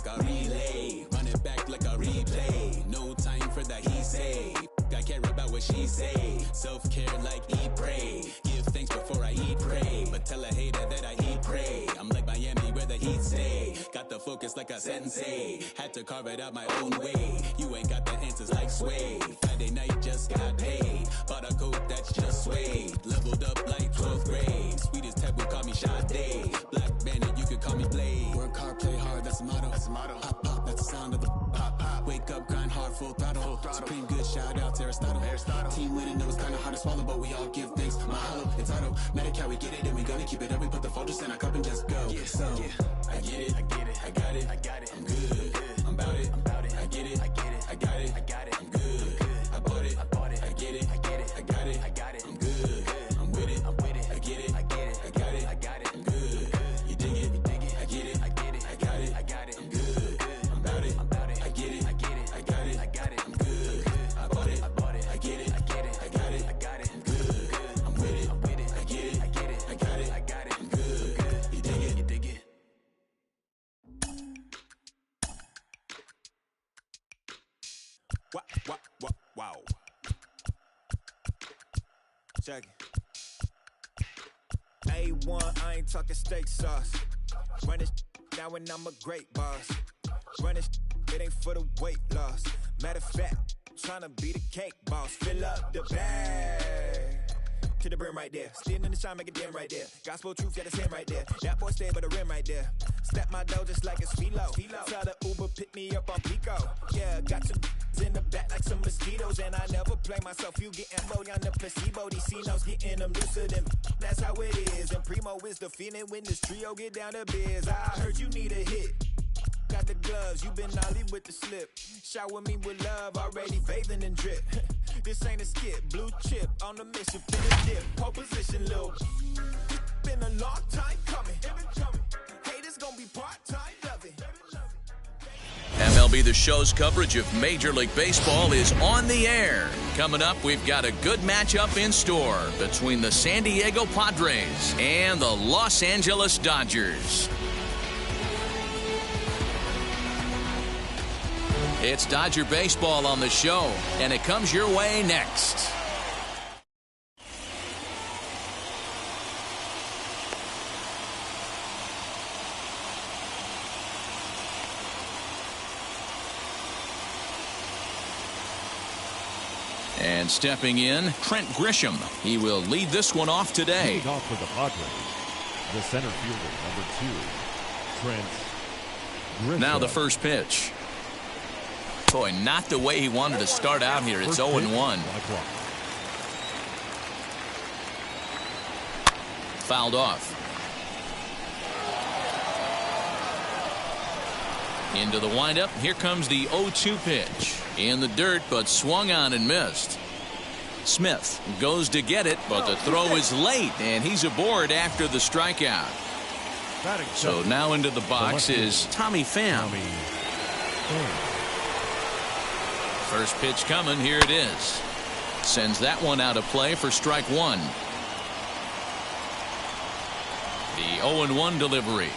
a relay. Run it back like a replay. No time for that he say. I care about what she say. Self-care like eat, pray. Give thanks before I eat, pray. But tell a hater that I eat, pray. I'm like Miami where the heat stay. Got the focus like a sensei. Had to carve it out my own way. You ain't got the answers like sway. Friday night just got paid. Bought a coat that's just suede. Leveled up like 12th grade. Sweetest taboo, call me Sade. Black bandit, you could call me Blade. Work hard, play hard, that's the motto. That's the motto. Pop, pop, that's the sound of the pop, pop. Wake up, grind hard, full throttle. Supreme good, shout out to Aristotle. Team winning, knows kinda hard to swallow, but we all give thanks. Mahalo, it's automatic how we get it, and we gonna keep it up. We put the focus in our cup and just go. Yeah, so, yeah. I get it, I get it, I got it, I got it. I'm good, I'm about it, I'm about it. I get it, I get it, I got it, I got it. I'm good, I bought it, I bought it. I get it, I get it, I got it, I got it. I'm good, I'm with it, I'm with it. I get it, I get it, I got it, I got it. I'm good, you dig it, you dig it. I get it, I get it, I got it, I got it. I'm good, I'm about it, I'm about it. I get it, I get it, I got it, I got it. I'm good, I bought it, I bought it. I get it, I get it, I got it, I got it. I'm good, I'm with it, I'm with it. I get it, I get it, I got it, I got it. I'm good, you dig it, you dig it. Wow. Check it. A1, I ain't talking steak sauce. Run this now and I'm a great boss. Run this, it ain't for the weight loss. Matter of fact, tryna be the cake boss. Fill up the bag to the brim right there. Standing in the shine, make it dim right there. Gospel truth, yeah, that's him right there. That boy stay by the rim right there. Step my dough just like it's philo. Tell the Uber pick me up on Pico. Yeah, got some in the back like some mosquitoes, and I never play myself. You getting low on the placebo. These C-notes getting them looser than that's how it is. And Primo is the feeling when this trio get down to biz. I heard you need a hit. Got the gloves, you been nolly with the slip. Shower me with love, already bathing in drip. This ain't a skip, blue chip on the mission, finna dip. Pole position, little. Been a long time coming. Haters gonna be part-time, love it. MLB The Show's coverage of Major League Baseball is on the air. Coming up, we've got a good matchup in store between the San Diego Padres and the Los Angeles Dodgers. It's Dodger Baseball on the show, and it comes your way next. And stepping in, Trent Grisham. He will lead this one off today. Leading off for the Padres, the center fielder, number 2, Trent Grisham. Now the first pitch. Boy, not the way he wanted to start out here. It's 0-1. Fouled off. Into the windup. Here comes the 0-2 pitch. In the dirt, but swung on and missed. Smith goes to get it, but the throw is late, and he's aboard after the strikeout. So now into the box is Tommy Pham. First pitch coming. Here it is. Sends that one out of play for strike one. The 0-1 delivery.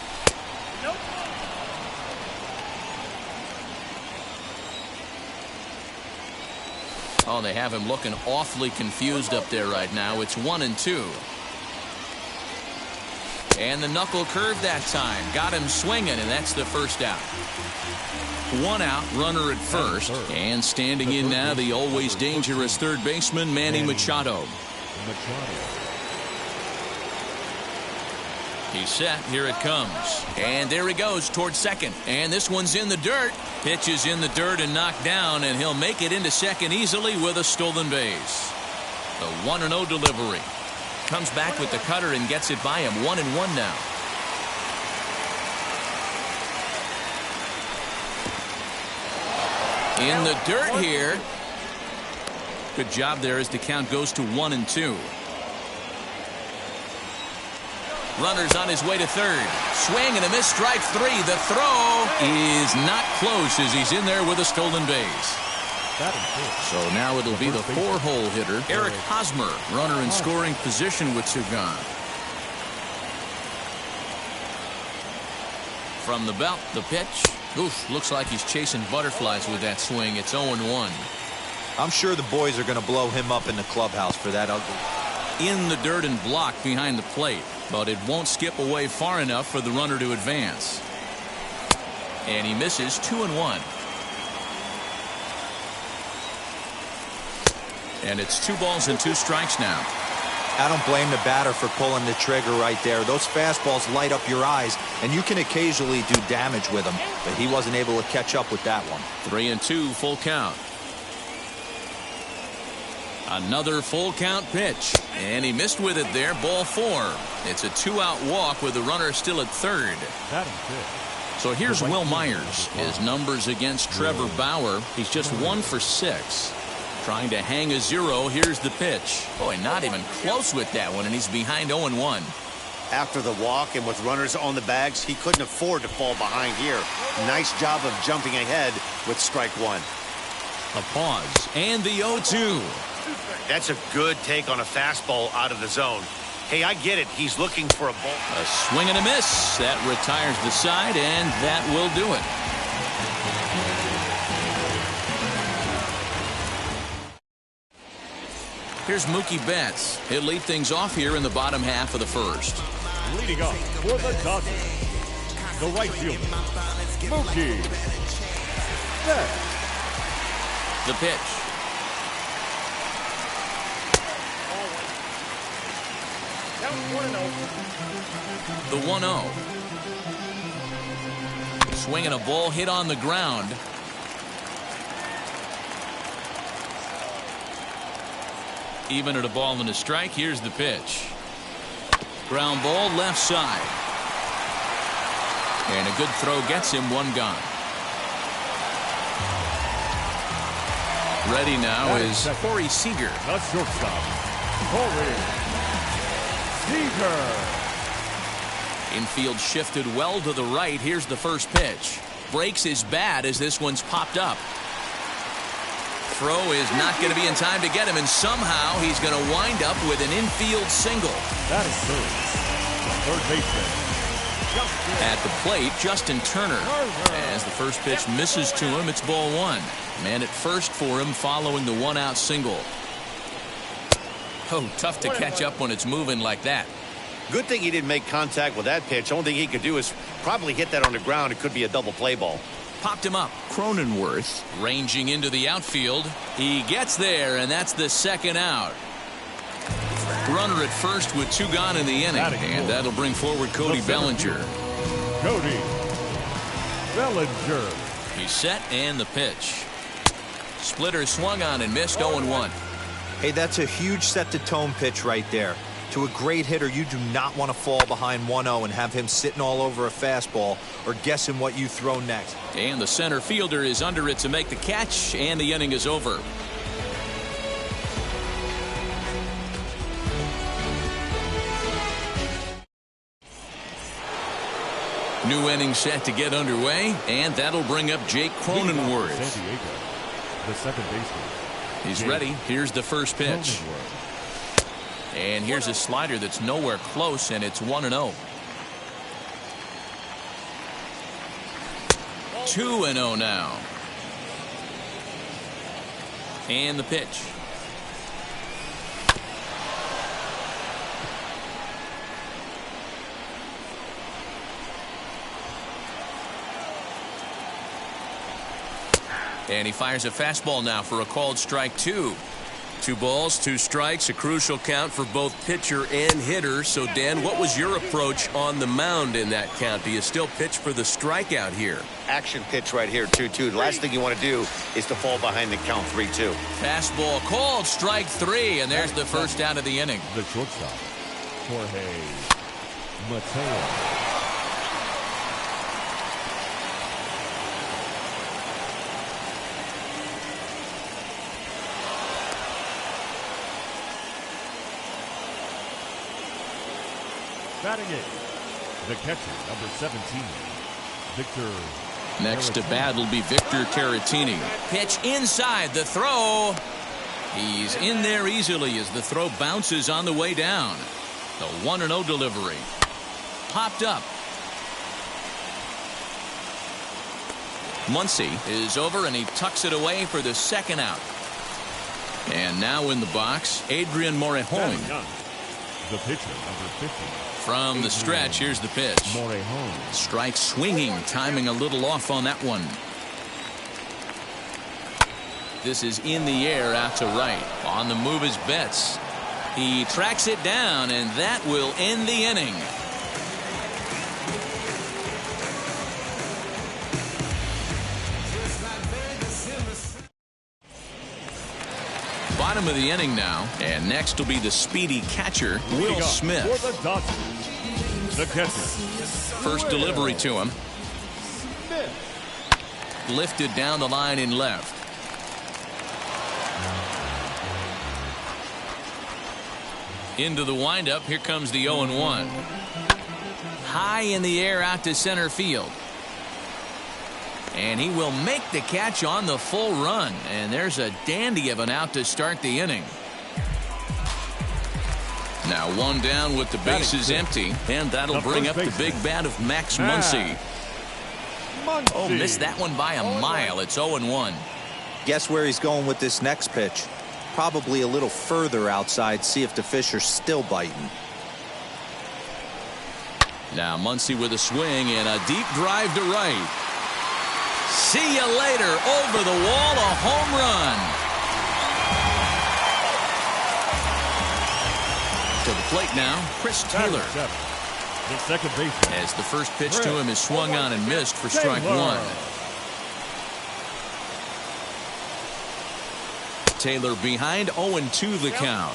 Oh, they have him looking awfully confused up there right now. It's 1-2. And the knuckle curve that time. Got him swinging, and that's the first out. One out, runner at first. And standing in now, the always dangerous third baseman, Manny Machado. He's set. Here it comes. And there he goes towards second. And this one's in the dirt. Pitch is in the dirt and knocked down, and he'll make it into second easily with a stolen base. The 1-0 delivery. Comes back with the cutter and gets it by him. 1-1 now. In the dirt here. Good job there as the count goes to 1-2. Runners on his way to third. Swing and a miss, strike three. The throw is not close as he's in there with a stolen base. So now it'll be the 4-hole hitter, Eric Hosmer, runner in scoring position with two gone. From the belt, the pitch. Oof, looks like he's chasing butterflies with that swing. It's 0-1. I'm sure the boys are going to blow him up in the clubhouse for that ugly. In the dirt and blocked behind the plate, but it won't skip away far enough for the runner to advance. And he misses 2-1. And it's 2 balls and 2 strikes now. I don't blame the batter for pulling the trigger right there. Those fastballs light up your eyes, and you can occasionally do damage with them, but he wasn't able to catch up with that one. 3-2, full count. Another full count pitch, and he missed with it there. Ball 4. It's a 2-out walk with the runner still at third. So here's Will Myers. His numbers against Trevor Bauer. He's just 1 for 6. Trying to hang a 0. Here's the pitch. Boy, not even close with that one, and he's behind 0-1. After the walk and with runners on the bags, he couldn't afford to fall behind here. Nice job of jumping ahead with strike 1. A pause, and the 0-2. That's a good take on a fastball out of the zone. Hey, I get it. He's looking for a ball. A swing and a miss. That retires the side, and that will do it. Here's Mookie Betts. He'll lead things off here in the bottom half of the first. Leading off for the Dodgers, the right fielder, Mookie Betts. The pitch. The 1-0. Swinging a ball hit on the ground. Even at a ball and a strike. Here's the pitch. Ground ball left side. And a good throw gets him 1 gone. Ready now is Corey Seager. The shortstop, Corey Seager. Infield shifted well to the right. Here's the first pitch. Breaks his bat as this one's popped up. Throw is not going to be in time to get him, and somehow he's going to wind up with an infield single. That is third baseman. At the plate, Justin Turner. As the first pitch misses to him, it's ball 1. Man at first for him following the 1-out single. Oh, tough to catch up when it's moving like that. Good thing he didn't make contact with that pitch. Only thing he could do is probably hit that on the ground. It could be a double play ball. Popped him up. Cronenworth ranging into the outfield. He gets there, and that's the 2nd out. Runner at first with 2 gone in the inning, and that'll bring forward Cody Bellinger. Cody Bellinger. He's set, and the pitch. Splitter swung on and missed. 0-1. Hey, that's a huge set-the-tone pitch right there. To a great hitter, you do not want to fall behind 1-0 and have him sitting all over a fastball or guessing what you throw next. And the center fielder is under it to make the catch, and the inning is over. New inning set to get underway, and that'll bring up Jake Cronenworth. San Diego, the second baseman. He's ready. Here's the first pitch. And here's a slider that's nowhere close, and it's 1-0. 2-0 now. And the pitch. And he fires a fastball now for a called strike 2. 2 balls, 2 strikes, a crucial count for both pitcher and hitter. So, Dan, what was your approach on the mound in that count? Do you still pitch for the strikeout here? Action pitch right here, 2-2. The last thing you want to do is to fall behind the count 3-2. Fastball called, strike 3, and there's the first out of the inning. The shortstop, Jorge Mateo. Batting it, the catcher, number 17, Victor. Next to bat will be Victor Caratini. Pitch inside, the throw. He's in there easily as the throw bounces on the way down. The 1-0 delivery. Popped up. Muncy is over, and he tucks it away for the second out. And now in the box, Adrian Morejon. The pitcher, number 50. From the stretch, here's the pitch. Morejon. Strike swinging, timing a little off on that one. This is in the air out to right. On the move is Betts. He tracks it down, and that will end the inning. Bottom of the inning now, and next will be the speedy catcher, Will Smith. For the Dodgers, the catcher. First delivery to him. Lifted down the line in left. Into the windup. Here comes the 0-1. High in the air out to center field. And he will make the catch on the full run. And there's a dandy of an out to start the inning. Now one down with the bases empty. And that'll bring up the big bat of Max Muncy. Oh, missed that one by a mile. It's 0-1. Guess where he's going with this next pitch? Probably a little further outside. See if the fish are still biting. Now Muncy with a swing and a deep drive to right. See you later. Over the wall, a home run. To the plate now, Chris Taylor. The second baseman. As the first pitch to him is swung on and missed for strike one. Taylor behind, 0-2 the count.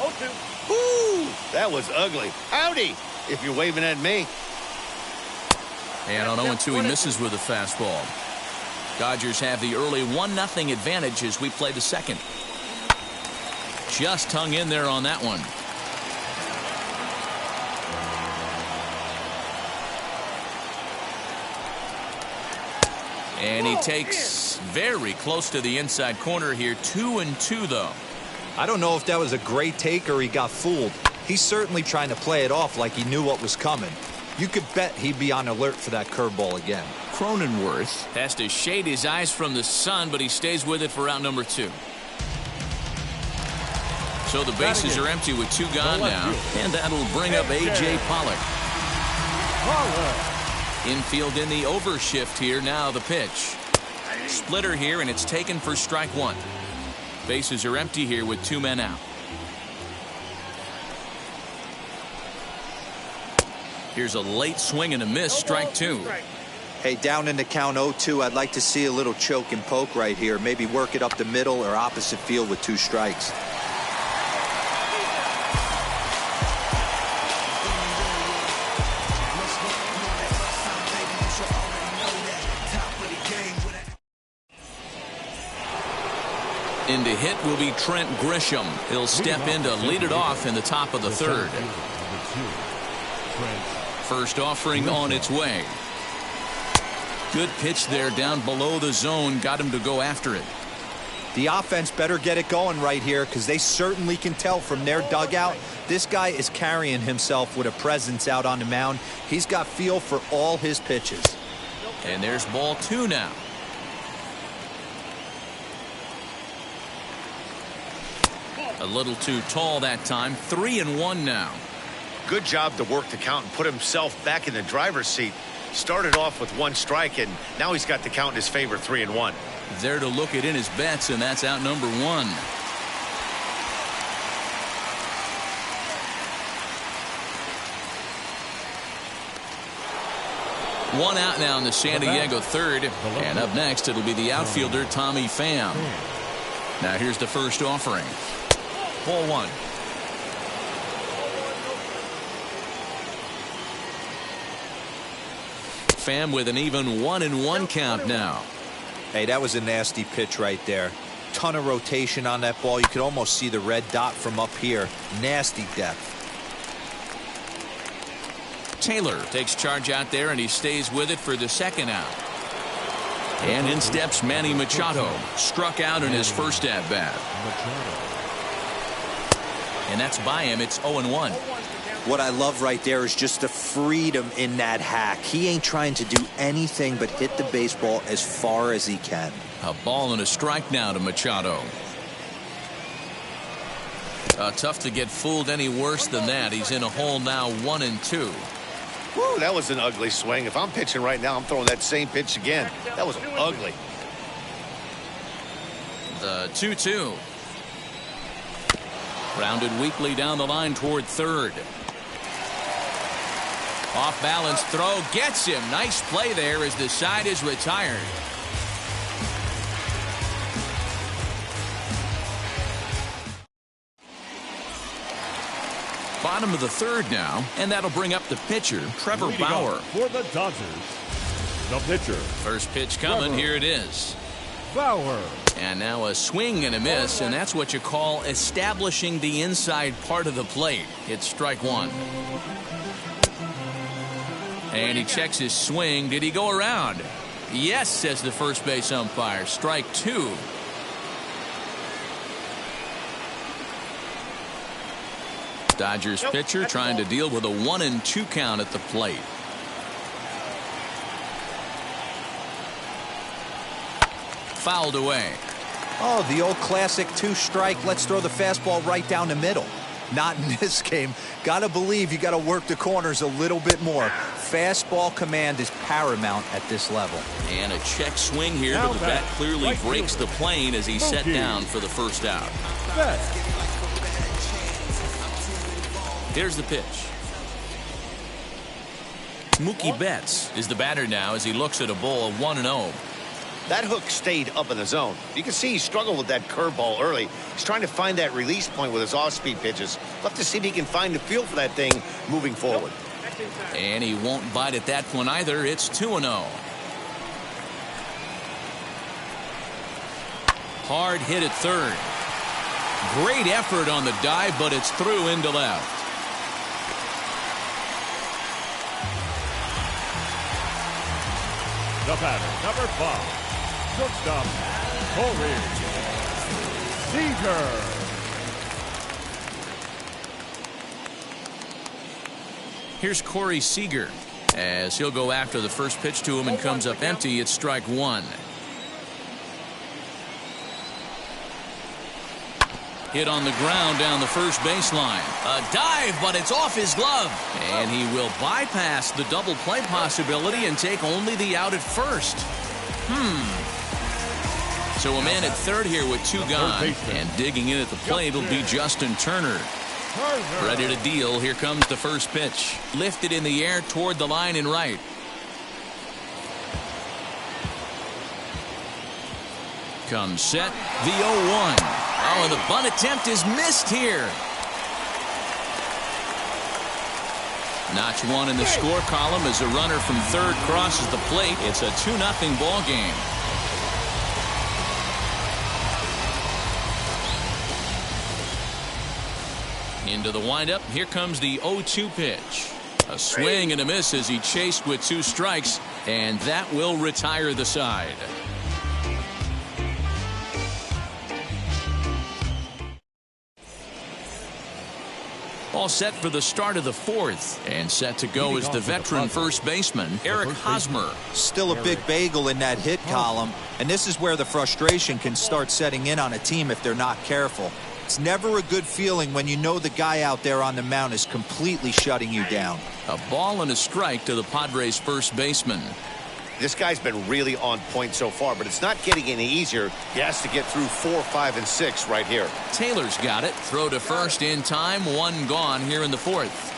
Woo! That was ugly. Howdy, if you're waving at me. And on 0-2 he misses with a fastball. Dodgers have the early 1-0 advantage as we play the second. Just hung in there on that one. And he takes very close to the inside corner here. 2-2 though. I don't know if that was a great take or he got fooled. He's certainly trying to play it off like he knew what was coming. You could bet he'd be on alert for that curveball again. Cronenworth has to shade his eyes from the sun, but he stays with it for out number 2. So the bases are empty with 2 gone now, and that'll bring up A.J. Pollock. Infield in the overshift here. Now the pitch. Splitter here, and it's taken for strike 1. Bases are empty here with 2 men out. Here's a late swing and a miss, strike 2. Hey, down in the count 0-2, I'd like to see a little choke and poke right here. Maybe work it up the middle or opposite field with 2 strikes. In to hit will be Trent Grisham. He'll step in to lead it off in the top of the third. First offering on its way. Good pitch there down below the zone. Got him to go after it. The offense better get it going right here because they certainly can tell from their dugout. This guy is carrying himself with a presence out on the mound. He's got feel for all his pitches. And there's ball 2 now. A little too tall that time. 3-1 now. Good job to work the count and put himself back in the driver's seat. Started off with 1 strike, and now he's got the count in his favor, 3-1. There to look it in his bets, and that's out number 1. One out now in the San Diego third, and up next it'll be the outfielder Tommy Pham. Now here's the first offering. Ball 1. Pham with an even 1-1 count now. Hey, that was a nasty pitch right there. Ton of rotation on that ball. You could almost see the red dot from up here. Nasty depth. Taylor takes charge out there, and he stays with it for the second out. And in steps Manny Machado. Struck out in his first at-bat. And that's by him. It's 0-1. What I love right there is just the freedom in that hack. He ain't trying to do anything but hit the baseball as far as he can. A ball and a strike now to Machado. Tough to get fooled any worse than that. He's in a hole now, 1-2. Woo, that was an ugly swing. If I'm pitching right now, I'm throwing that same pitch again. That was ugly. The 2-2. Grounded weakly down the line toward third. Off balance throw gets him. Nice play there as the side is retired. Bottom of the third now, and that'll bring up the pitcher, Trevor Bauer. For the Dodgers, the pitcher. First pitch coming. Trevor Here it is. Bauer. And now a swing and a miss, and that's what you call establishing the inside part of the plate. It's strike one. And he checks his swing. Did he go around? Yes, says the first base umpire. Strike two. Dodgers pitcher trying to deal with a 1-2 count at the plate. Fouled away. Oh, the old classic two-strike. Let's throw the fastball right down the middle. Not in this game. Gotta believe you gotta work the corners a little bit more. Fastball command is paramount at this level. And a check swing here, but the bat clearly breaks the plane as he's set down for the first out. Here's the pitch. Mookie Betts is the batter now as he looks at a ball of 1-0. That hook stayed up in the zone. You can see he struggled with that curveball early. He's trying to find that release point with his off-speed pitches. Love to see if he can find the feel for that thing moving forward. And he won't bite at that one either. It's 2-0. Hard hit at third. Great effort on the dive, but it's through into left. The batter, number 5, shortstop, Corey Seager. Here's Corey Seager as he'll go after the first pitch to him and comes up empty. It's strike one. Hit on the ground down the first baseline. A dive, but it's off his glove. And he will bypass the double play possibility and take only the out at first. So a man at third here with two gone. And digging in at the plate will be Justin Turner. Ready to deal. Here comes the first pitch. Lifted in the air toward the line and right. Comes set. The 0-1. Oh, and the bunt attempt is missed here. Notch one in the score column as a runner from third crosses the plate. It's a 2-0 ball game. Into the windup. Here comes the 0-2 pitch. A swing and a miss as he chased with two strikes, and that will retire the side. All set for the start of the fourth, and set to go is the veteran first baseman, Eric Hosmer. Still a big bagel in that hit column, and this is where the frustration can start setting in on a team if they're not careful. It's never a good feeling when you know the guy out there on the mound is completely shutting you down. A ball and a strike to the Padres first baseman. This guy's been really on point so far, but it's not getting any easier. He has to get through 4, 5, and 6 right here. Taylor's got it. Throw to first in time. One gone here in the fourth.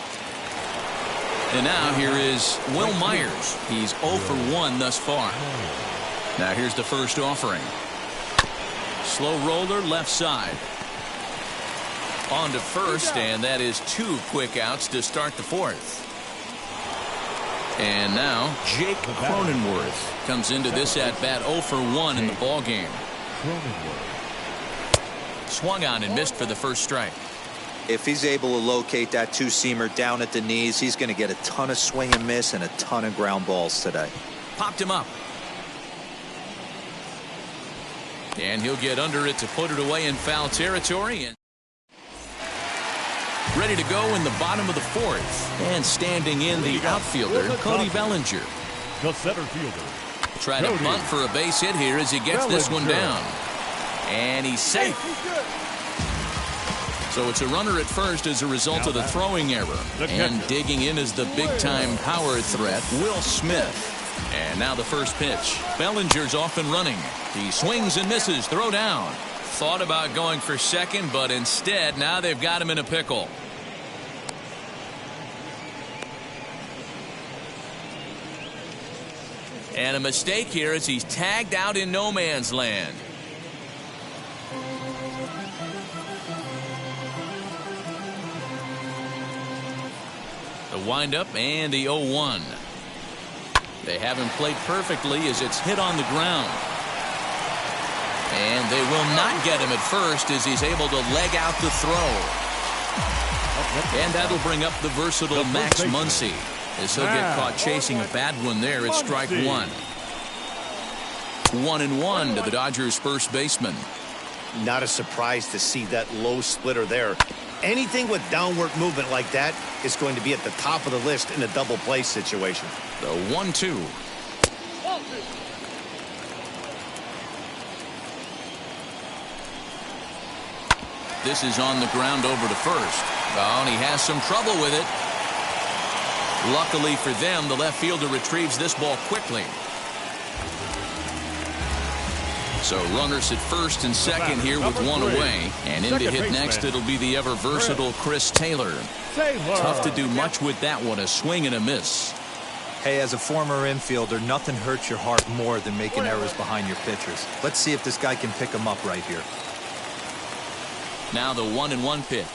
And now here is Will Myers. He's 0 for 1 thus far. Now here's the first offering. Slow roller left side. On to first, and that is 2 quick outs to start the fourth. And now Jake Cronenworth comes into this at bat 0 for 1 in the ball game. Swung on and missed for the first strike. If he's able to locate that two-seamer down at the knees, he's going to get a ton of swing and miss and a ton of ground balls today. Popped him up. And he'll get under it to put it away in foul territory. And Ready to go in the bottom of the fourth. And standing in the outfielder, Cody Bellinger. The center fielder. Try to bunt for a base hit here as he gets this one down. And he's safe. So it's a runner at first as a result of the throwing error. And digging in is the big-time power threat, Will Smith. And now the first pitch. Bellinger's off and running. He swings and misses. Throw down. Thought about going for second, but instead now they've got him in a pickle. And a mistake here as he's tagged out in no man's land. The windup and the 0-1. They haven't played perfectly as it's hit on the ground. And they will not get him at first as he's able to leg out the throw. And that'll bring up the versatile Max Muncy as he'll get caught chasing a bad one there at strike one. 1-1 to the Dodgers' first baseman. Not a surprise to see that low splitter there. Anything with downward movement like that is going to be at the top of the list in a double play situation. The 1-2. This is on the ground over to first. Oh, and he has some trouble with it. Luckily for them, the left fielder retrieves this ball quickly. So runners at first and second here with one away. And in to hit next, it'll be the ever-versatile Chris Taylor. Tough to do much with that one, a swing and a miss. Hey, as a former infielder, nothing hurts your heart more than making errors behind your pitchers. Let's see if this guy can pick them up right here. Now the 1-1 pitch.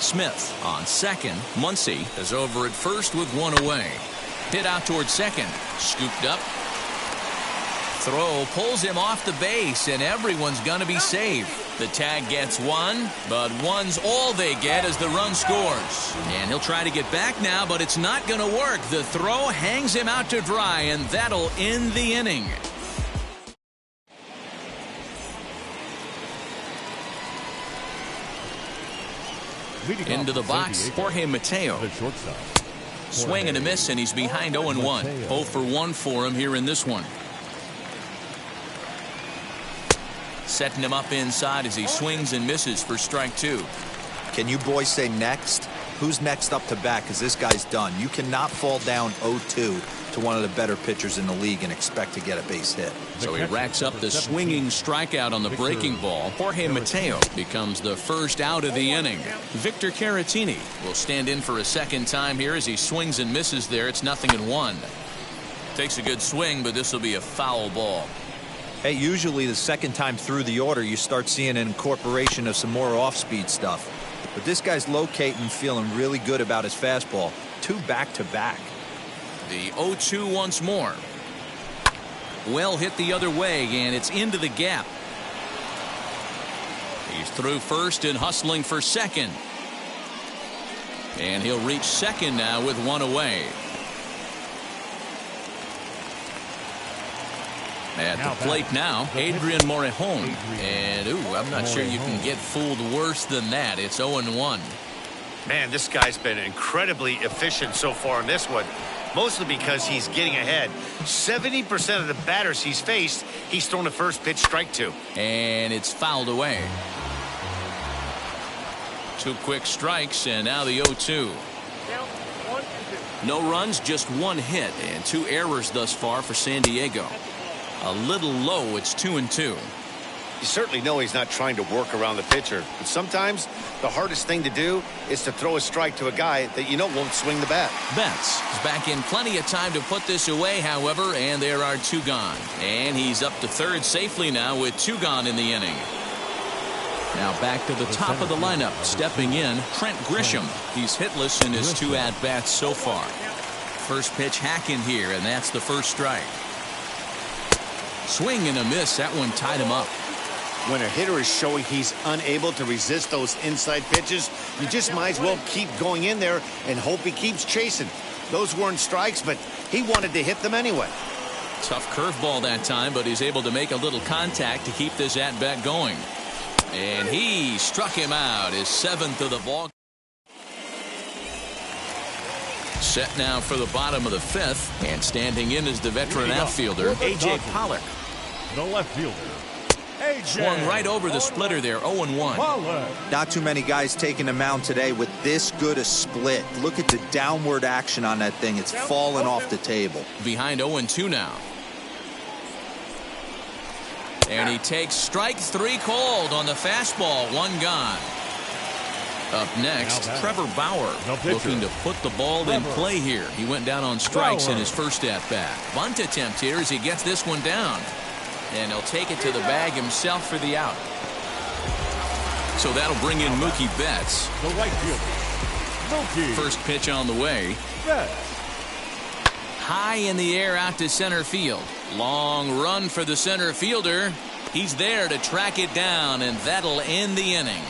Smith on second. Muncy is over at first with one away. Hit out towards second. Scooped up. Throw pulls him off the base, and everyone's going to be safe. The tag gets one, but one's all they get as the run scores. And he'll try to get back now, but it's not going to work. The throw hangs him out to dry, and that'll end the inning. Into the box, Jorge Mateo. Swing and a miss, and he's behind 0-1. 0 for 1 for him here in this one. Setting him up inside as he swings and misses for strike two. Can you boys say next? Who's next up to bat? Because this guy's done. You cannot fall down 0-2 to one of the better pitchers in the league and expect to get a base hit. So he racks up the swinging strikeout on the breaking ball. Jorge Mateo becomes the first out of the inning. Victor Caratini will stand in for a second time here as he swings and misses there. It's 0-1. Takes a good swing, but this will be a foul ball. Hey, usually the second time through the order, you start seeing an incorporation of some more off-speed stuff. But this guy's locating, feeling really good about his fastball. 2 back-to-back. The 0-2 once more. Well hit the other way, and it's into the gap. He's through first and hustling for second. And he'll reach second now with one away. At the plate now, Adrian Morejon. And, I'm not sure you can get fooled worse than that. It's 0-1. Man, this guy's been incredibly efficient so far in this one. Mostly because he's getting ahead. 70% of the batters he's faced, he's thrown the first pitch strike to. And it's fouled away. 2 quick strikes, and now the 0-2. No runs, just 1 hit, and 2 errors thus far for San Diego. A little low, it's 2-2. You certainly know he's not trying to work around the pitcher, but sometimes the hardest thing to do is to throw a strike to a guy that you know won't swing the bat. Betts is back in plenty of time to put this away, however, and there are 2 gone. And he's up to third safely now with 2 gone in the inning. Now back to the top of the lineup, stepping in, Trent Grisham. He's hitless in his 2 at-bats so far. First pitch hacking here, and that's the first strike. Swing and a miss. That one tied him up. When a hitter is showing he's unable to resist those inside pitches, you just might as well keep going in there and hope he keeps chasing. Those weren't strikes, but he wanted to hit them anyway. Tough curveball that time, but he's able to make a little contact to keep this at-bat going. And he struck him out, his 7th of the ball. Set now for the bottom of the 5th, and standing in is the veteran outfielder, A.J. Pollock. The left fielder, A.J. Swung right over the splitter there, 0-1. Not too many guys taking the mound today with this good a split. Look at the downward action on that thing. It's falling off the table. Behind 0-2 now. And he takes strike 3 called on the fastball, 1 gone. Up next, Trevor Bauer looking to put the ball in play here. He went down on strikes in his first at-bat. Bunt attempt here as he gets this one down. And he'll take it to the bag himself for the out. So that'll bring in Mookie Betts. The right fielder, Mookie. First pitch on the way. Betts. High in the air out to center field. Long run for the center fielder. He's there to track it down, and that'll end the inning.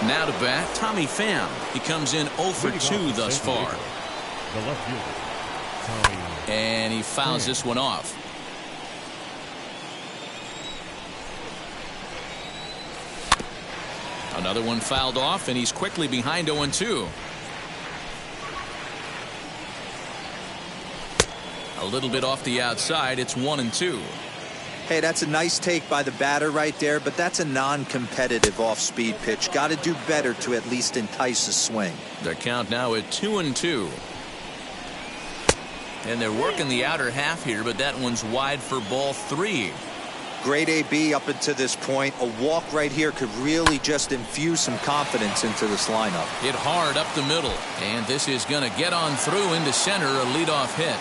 Now to bat, Tommy Pham. He comes in 0 for 2 thus far. The left fielder, Tommy. And he fouls this one off. Another one fouled off, and he's quickly behind 0-2. A little bit off the outside. It's 1-2. Hey, that's a nice take by the batter right there, but that's a non-competitive off-speed pitch. Got to do better to at least entice a swing. The count now at 2-2. And they're working the outer half here, but that one's wide for ball 3. Great AB up until this point. A walk right here could really just infuse some confidence into this lineup. Hit hard up the middle, and this is going to get on through into center, a leadoff hit.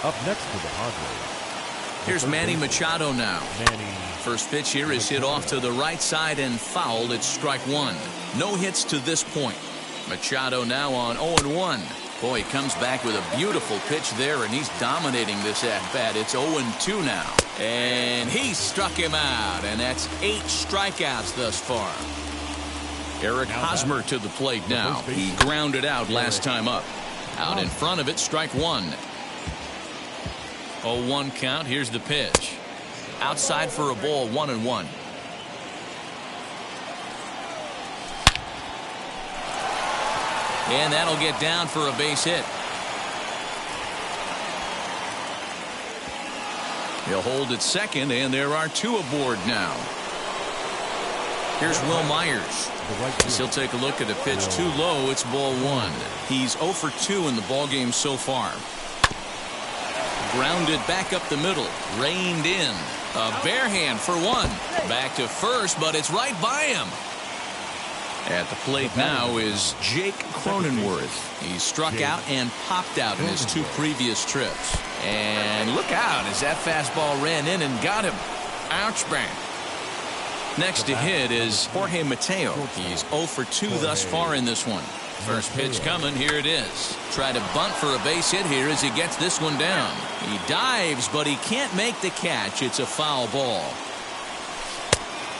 Up next for the Padres. Here's Manny Machado now. Manny. First pitch here is hit off to the right side and fouled. It's strike 1. No hits to this point. Machado now on 0-1. Boy, he comes back with a beautiful pitch there, and he's dominating this at-bat. It's 0-2 now. And he struck him out, and that's 8 strikeouts thus far. Eric Hosmer to the plate now. He grounded out last time up. Out in front of it, strike 1. 0-1 count. Here's the pitch. Outside for a ball, 1-1. And that'll get down for a base hit. He'll hold at second, and there are 2 aboard now. Here's Will Myers. He'll take a look at a pitch too low. It's ball 1. He's 0 for 2 in the ballgame so far. Grounded back up the middle. Reined in. A bare hand for 1. Back to first, but it's right by him. At the plate now is Jake Cronenworth. He struck out and popped out in his 2 previous trips. And look out as that fastball ran in and got him. Ouch bang. Next to hit is Jorge Mateo. He's 0 for 2 thus far in this one. First pitch coming. Here it is. Try to bunt for a base hit here as he gets this one down. He dives, but he can't make the catch. It's a foul ball.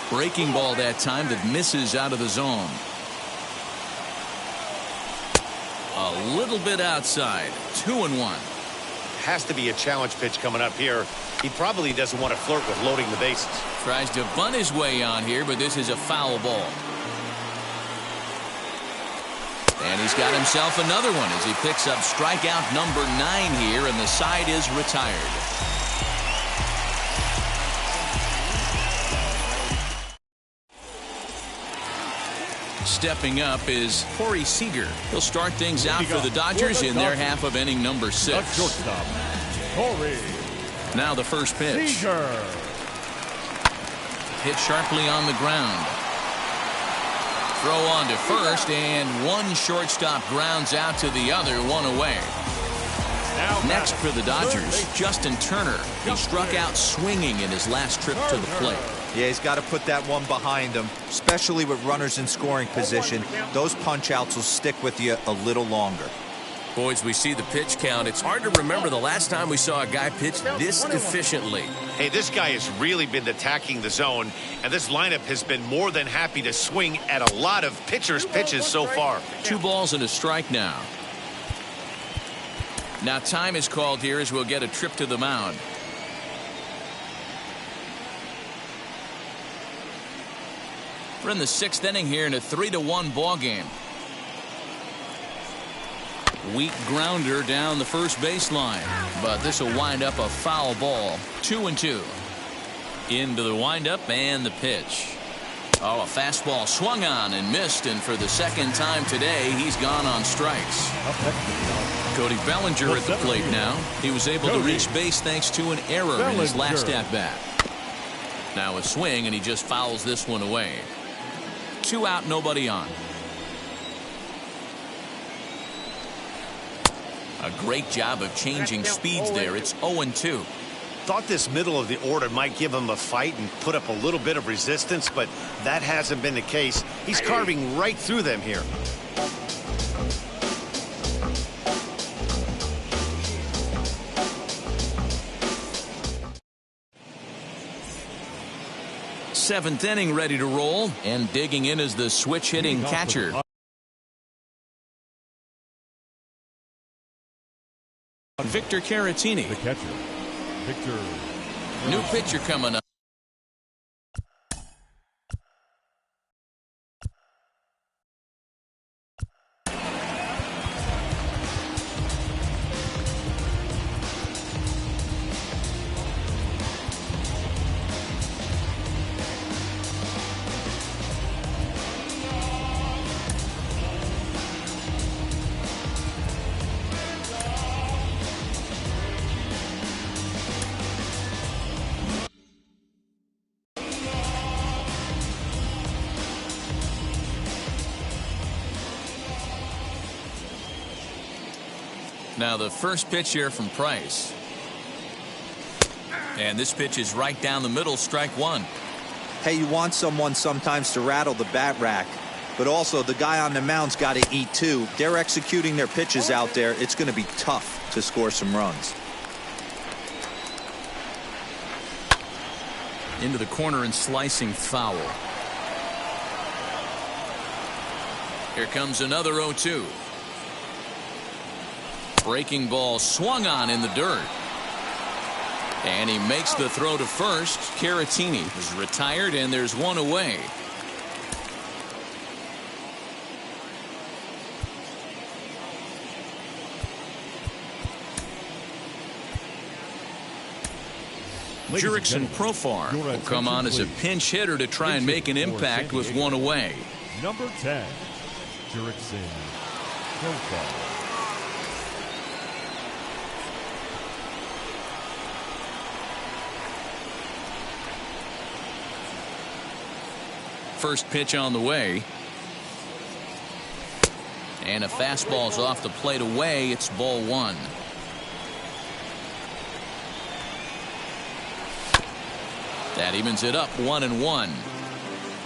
Breaking ball that time that misses out of the zone. A little bit outside. 2-1. Has to be a challenge pitch coming up here. He probably doesn't want to flirt with loading the bases. Tries to bunt his way on here, but this is a foul ball. And he's got himself another one as he picks up strikeout number 9 here, and the side is retired. Stepping up is Corey Seager. He'll start things out for the Dodgers in their half of inning number 6. Shortstop, Corey. Now the first pitch. Seager. Hit sharply on the ground. Throw on to first, and one shortstop grounds out to the other, 1 away. Next for the Dodgers, Justin Turner. He struck out swinging in his last trip to the plate. Yeah, he's got to put that one behind him, especially with runners in scoring position. Those punch-outs will stick with you a little longer. Boys, we see the pitch count. It's hard to remember the last time we saw a guy pitch this efficiently. Hey, this guy has really been attacking the zone, and this lineup has been more than happy to swing at a lot of pitchers' pitches so far. 2 balls and a strike now. Now time is called here as we'll get a trip to the mound. We're in the 6th inning here in a 3-1 ball game. Weak grounder down the first baseline, but this will wind up a foul ball. 2-2. Into the windup and the pitch. Oh, a fastball swung on and missed, and for the second time today, he's gone on strikes. Cody Bellinger at the plate now. He was able to reach base thanks to an error in his last at-bat. Now a swing, and he just fouls this one away. 2 out, nobody on. A great job of changing speeds there. It's 0-2. Thought this middle of the order might give him a fight and put up a little bit of resistance, but that hasn't been the case. He's carving right through them here. Seventh inning ready to roll, and digging in is the switch hitting catcher. Victor Caratini. The catcher, Victor. New pitcher coming up. Now the first pitch here from Price. And this pitch is right down the middle, strike 1. Hey, you want someone sometimes to rattle the bat rack, but also the guy on the mound's got to eat too. They're executing their pitches out there. It's going to be tough to score some runs. Into the corner and slicing foul. Here comes another 0-2. Breaking ball swung on in the dirt. And he makes the throw to first. Caratini is retired, and there's one away. Jurickson Profar will come on as a pinch hitter to try and make an impact with one away. Number 10, Jurickson Profar. First pitch on the way. And a fastball's off the plate away. It's ball 1. That evens it up 1-1.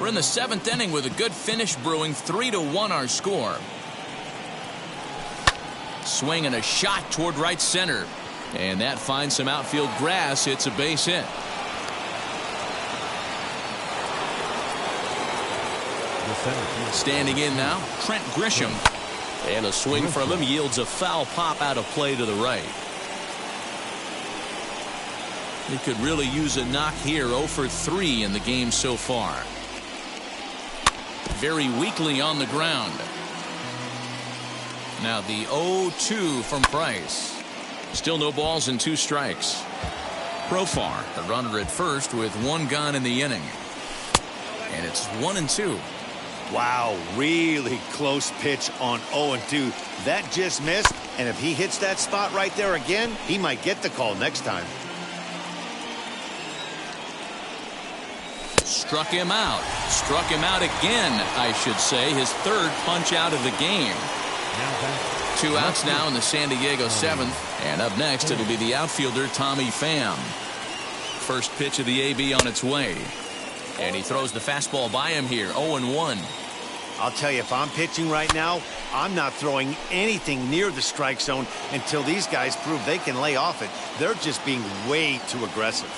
We're in the 7th inning with a good finish brewing. 3-1 our score. Swing and a shot toward right center. And that finds some outfield grass. It's a base hit. Standing in now, Trent Grisham. And a swing from him yields a foul pop out of play to the right. He could really use a knock here. 0 for 3 in the game so far. Very weakly on the ground. Now the 0-2 from Price. Still no balls and 2 strikes. Profar, the runner at first with 1 gone in the inning. And it's 1-2. Wow, really close pitch on 0-2. That just missed, and if he hits that spot right there again, he might get the call next time. Struck him out. Struck him out again, I should say. His 3rd punch out of the game. Now back 2 outs now in the San Diego 7th. And up next, it'll be the outfielder, Tommy Pham. First pitch of the AB on its way. And he throws the fastball by him here, 0-1. I'll tell you, if I'm pitching right now, I'm not throwing anything near the strike zone until these guys prove they can lay off it. They're just being way too aggressive.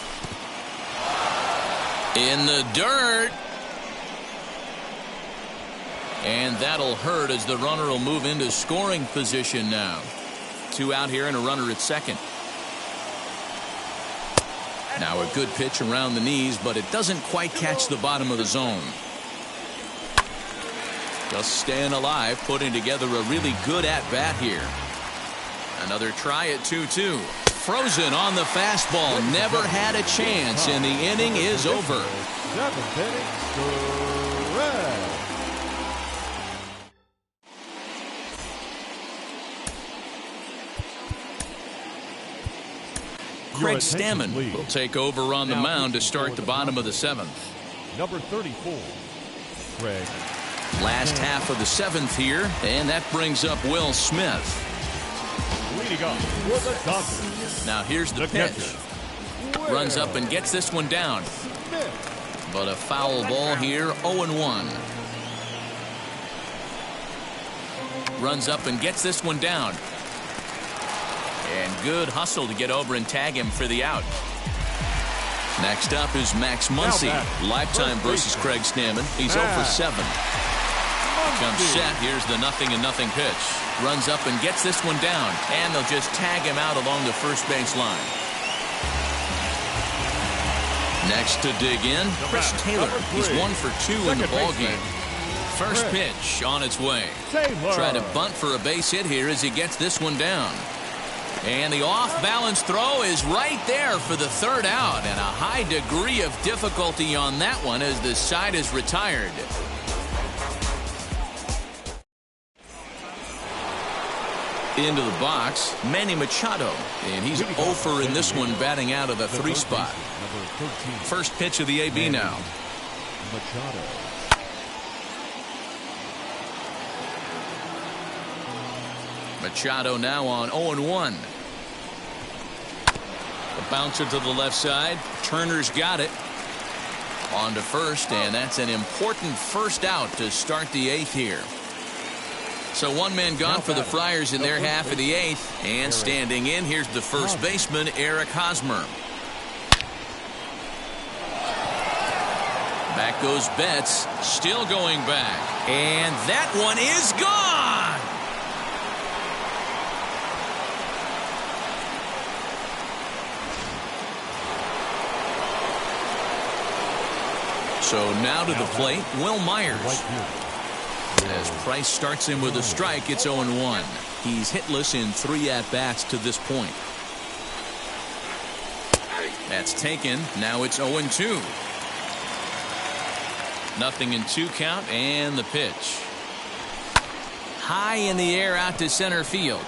In the dirt. And that'll hurt as the runner will move into scoring position now. 2 out here and a runner at second. Now a good pitch around the knees, but it doesn't quite catch the bottom of the zone. Just staying alive, putting together a really good at-bat here. Another try at 2-2. Frozen on the fastball. Never had a chance, and the inning is over. 7th inning, Craig. Craig Stammen will take over on the mound to start the bottom of the 7th. Number 34, Craig. Last half of the 7th here, and that brings up Will Smith. Leading off for the Dodgers. Now here's the pitch. Runs up and gets this one down. But a foul ball here, 0-1. Runs up and gets this one down. And good hustle to get over and tag him for the out. Next up is Max Muncy. Lifetime versus Craig Stammen. He's 0 for 7. Comes set. Here's the 0-0 pitch. Runs up and gets this one down. And they'll just tag him out along the first base line. Next to dig in, Chris Taylor. He's 1 for 2 in the ballgame. First pitch on its way. Try to bunt for a base hit here as he gets this one down. And the off-balance throw is right there for the 3rd out. And a high degree of difficulty on that one as the side is retired. Into the box, Manny Machado. And he's 0 for in this one, batting out of the 3 spot. First pitch of the AB now. Machado. Machado now on 0-1. A bouncer to the left side. Turner's got it. On to first, and that's an important first out to start the 8th here. So 1 man gone for the Friars in their half of the 8th. And standing in, here's the first baseman, Eric Hosmer. Back goes Betts, still going back. And that one is gone! So now to the plate, Will Myers. As Price starts him with a strike, it's 0-1. He's hitless in 3 at-bats to this point. That's taken. Now it's 0-2. 0-2 count, and the pitch. High in the air out to center field.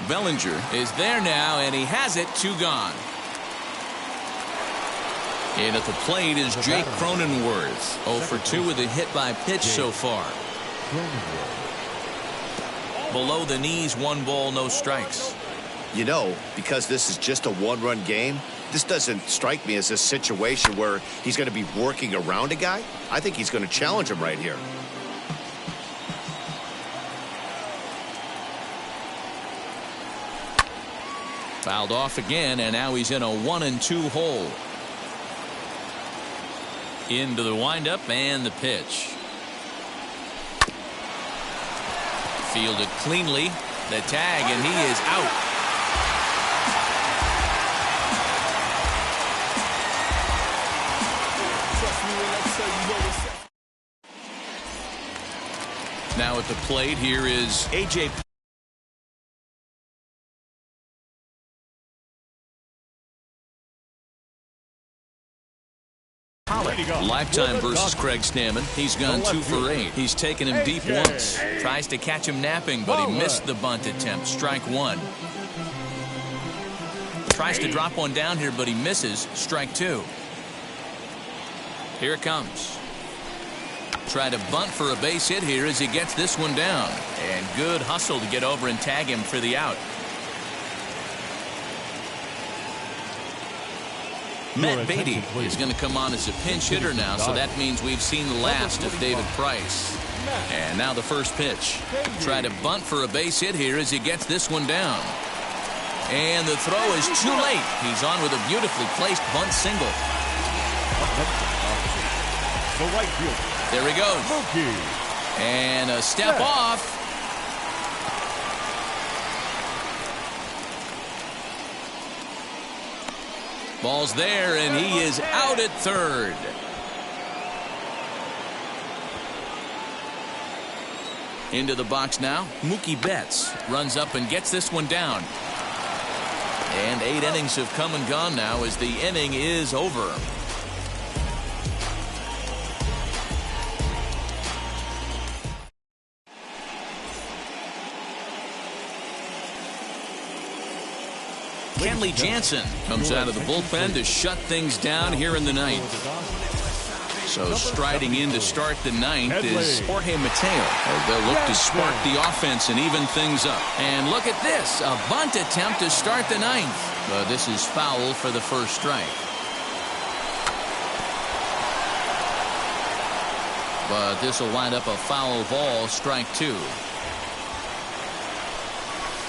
Bellinger is there now, and he has it. 2 gone. And at the plate is Jake Cronenworth. 0 for 2 with a hit by pitch so far. Below the knees, 1 ball, no strikes. You know, because this is just a 1-run game, this doesn't strike me as a situation where he's going to be working around a guy. I think he's going to challenge him right here. Fouled off again, and now he's in a 1-2 hole. Into the windup and the pitch. Fielded cleanly. The tag, and he is out. Now at the plate, here is A.J. Lifetime versus Craig Stammen. He's gone 2 for 8. He's taken him deep once. Tries to catch him napping, but he missed the bunt attempt. Strike 1. Tries to drop one down here, but he misses. Strike 2. Here it comes. Try to bunt for a base hit here as he gets this one down. And good hustle to get over and tag him for the out. Matt Beatty is going to come on as a pinch hitter now, so that means we've seen the last of David Price. And now the first pitch. Try to bunt for a base hit here as he gets this one down. And the throw is too late. He's on with a beautifully placed bunt single. There he goes. And a step off. Ball's there, and he is out at third. Into the box now. Mookie Betts runs up and gets this one down. And 8 innings have come and gone now as the inning is over. Kenley Jansen comes out of the bullpen to shut things down here in the ninth. So striding in to start the ninth is Jorge Mateo. They'll look to spark the offense and even things up. And look at this, a bunt attempt to start the ninth. But this is foul for the first strike. But this will wind up a foul ball, strike 2.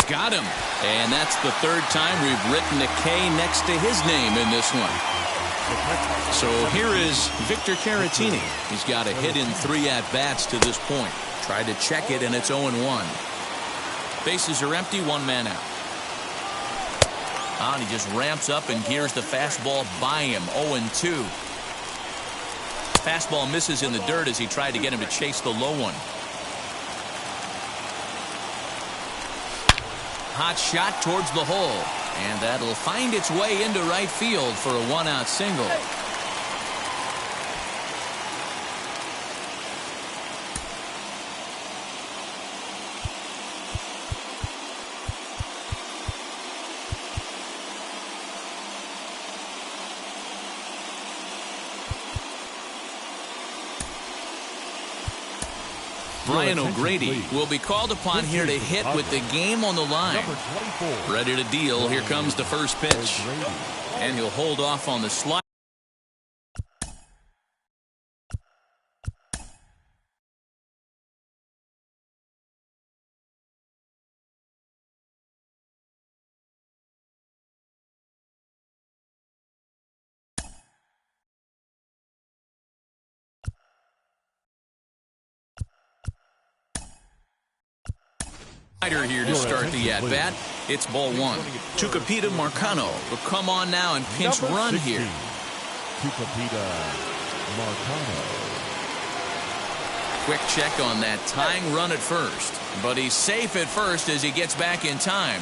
Got him. And that's the third time we've written a K next to his name in this one. So here is Victor Caratini. He's got a hit in 3 at-bats to this point. Tried to check it, and it's 0-1. Bases are empty, 1 man out. And he just ramps up and gears the fastball by him, 0-2. Fastball misses in the dirt as he tried to get him to chase the low one. Hot shot towards the hole, and that'll find its way into right field for a 1-out single. Brian O'Grady will be called upon here to hit with the game on the line. Ready to deal. Here comes the first pitch. And he'll hold off on the slide. Here to start the at-bat. It's ball 1. Tucupita Marcano will come on now and pinch run here. Tucupita Marcano. Quick check on that tying run at first. But he's safe at first as he gets back in time.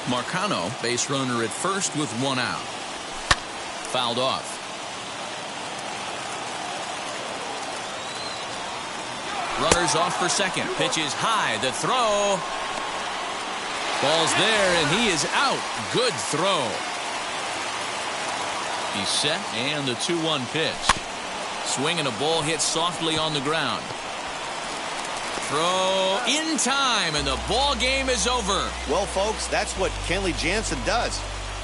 Marcano, base runner at first with 1 out. Fouled off. Runners off for second. Pitch is high. The throw. Ball's there, and he is out. Good throw. He's set, and the 2-1 pitch. Swing and a ball hit softly on the ground. Throw in time, and the ball game is over. Well, folks, that's what Kenley Jansen does.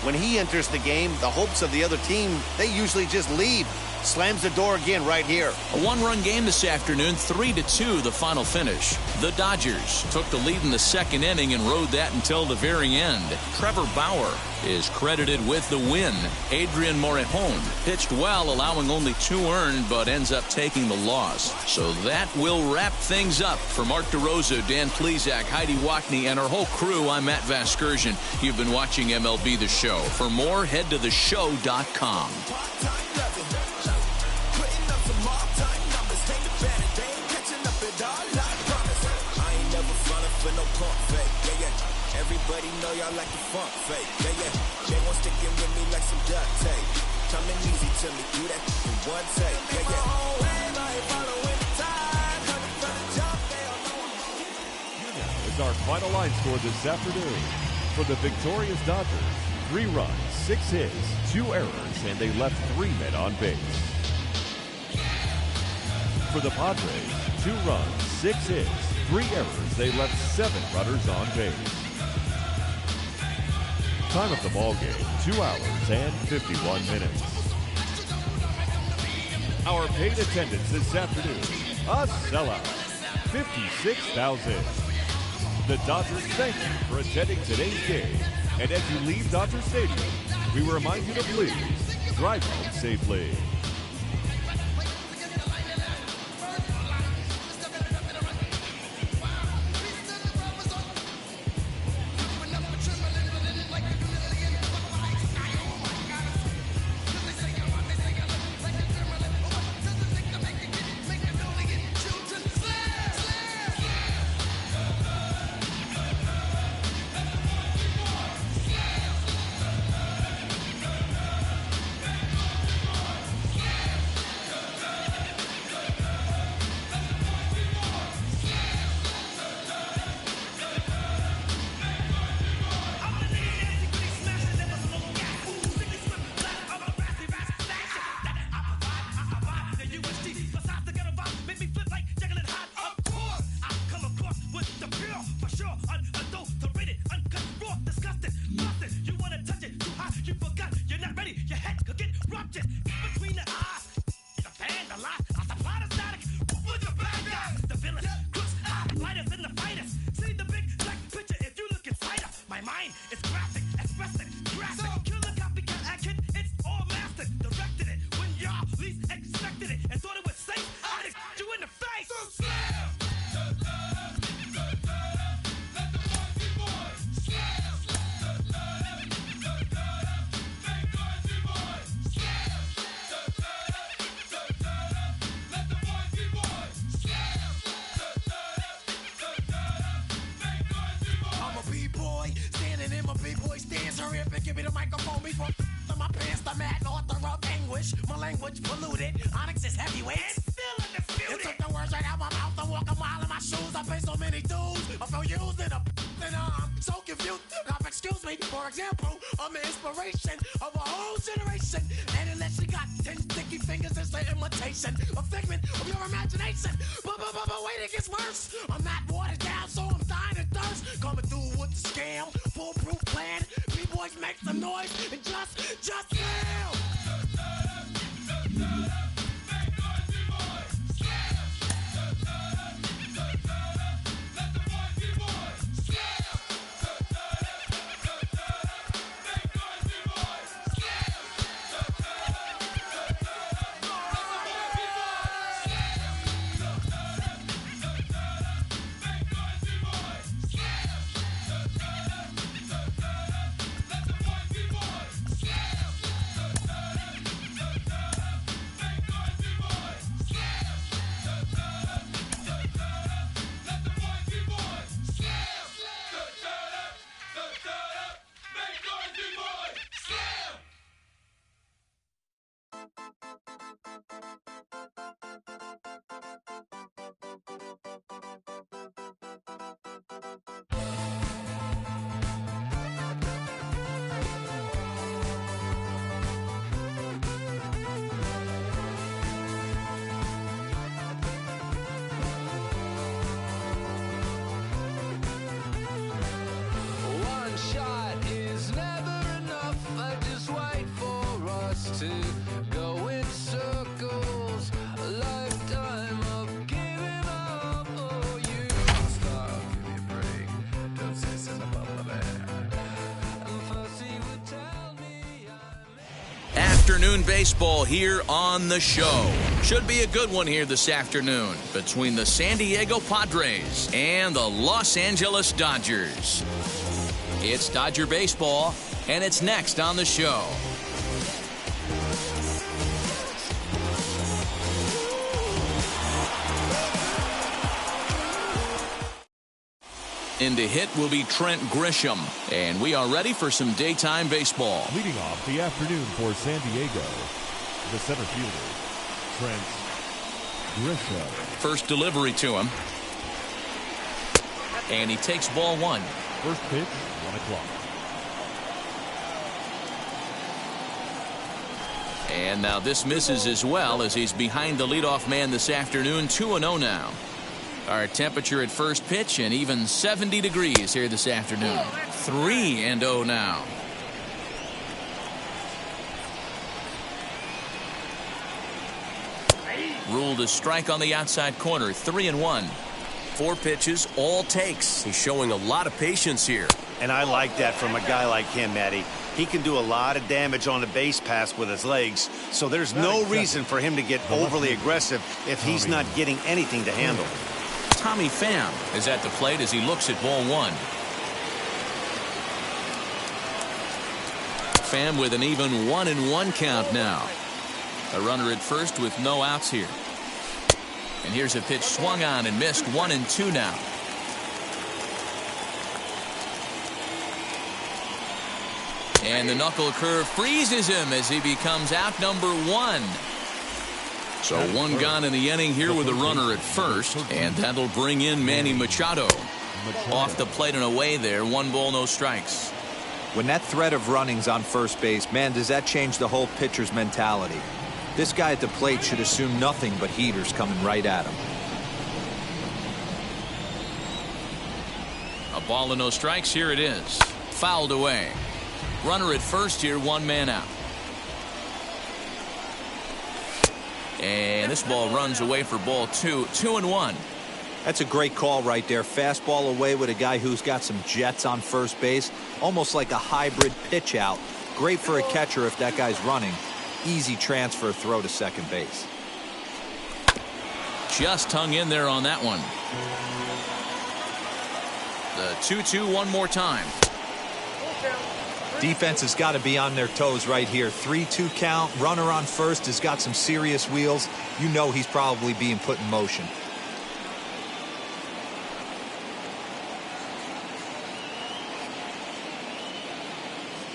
When he enters the game, the hopes of the other team, they usually just leave. Slams the door again right here. A 1-run game this afternoon, 3-2 the final finish. The Dodgers took the lead in the second inning and rode that until the very end. Trevor Bauer is credited with the win. Adrian Morejon pitched well, allowing only 2 earned, but ends up taking the loss. So that will wrap things up. For Mark DeRosa, Dan Plesac, Heidi Wackney, and our whole crew, I'm Matt Vasgersian. You've been watching MLB The Show. For more, head to theshow.com. Everybody know y'all like the funk fake. They won't stick in with me like some duct tape. Coming easy to me, do that in one take. Is our final line score this afternoon. For the victorious Dodgers, 3 runs, 6 hits, 2 errors, and they left 3 men on base. For the Padres, 2 runs, 6 hits, 3 errors. They left 7 runners on base. Time of the ball game, 2 hours and 51 minutes. Our paid attendance this afternoon, a sellout, 56,000. The Dodgers thank you for attending today's game. And as you leave Dodger Stadium, we remind you to please drive home safely. Give me the microphone before my pants, the mad author of anguish. My language polluted. Onyx is heavyweight. And still undisputed. You took the words right out my mouth. I walk a mile in my shoes. I pay so many dues. I feel used and I'm so confused. Now, excuse me, for example, I'm an inspiration of a whole generation. And unless you got 10 sticky fingers, it's an imitation, a figment of your imagination. But wait, it gets worse. I'm not watered down, so I'm dying of thirst. Coming through with the scam, foolproof plan. B-boys make some noise and just fail. To go in circles, a lifetime of giving up. Oh, you stop, give me a break. Don't say in the bubble of air. And Fussy would tell me Afternoon baseball here on the show. Should be a good one here this afternoon between the San Diego Padres and the Los Angeles Dodgers. It's Dodger baseball, and it's next on the show. In to hit will be Trent Grisham, and we are ready for some daytime baseball. Leading off the afternoon for San Diego, the center fielder, Trent Grisham. First delivery to him, and he takes ball 1. First pitch, 1 o'clock. And now this misses as well as he's behind the leadoff man this afternoon. 2-0 now. Our temperature at first pitch and even 70 degrees here this afternoon. 3-0 now. Ruled a strike on the outside corner. 3-1. 4 pitches, all takes. He's showing a lot of patience here. And I like that from a guy like him, Matty. He can do a lot of damage on the base pass with his legs, so there's no reason for him to get overly aggressive if he's not getting anything to handle. Tommy Pham is at the plate as he looks at ball 1. Pham with an even 1-1 count now. A runner at first with no outs here. And here's a pitch swung on and missed. 1-2 now. And the knuckle curve freezes him as he becomes out number 1. So 1 gone in the inning here with a runner at first, and that'll bring in Manny Machado. Off the plate and away there. 1 ball, no strikes. When that threat of running's on first base, man, does that change the whole pitcher's mentality? This guy at the plate should assume nothing but heaters coming right at him. A ball and no strikes. Here it is. Fouled away. Runner at first here, 1 man out. And this ball runs away for ball 2. 2-1. That's a great call right there. Fastball away with a guy who's got some jets on first base. Almost like a hybrid pitch out. Great for a catcher if that guy's running. Easy transfer throw to second base. Just hung in there on that one. The 2-2 one more time. Defense has got to be on their toes right here. 3-2 count. Runner on first has got some serious wheels. You know he's probably being put in motion.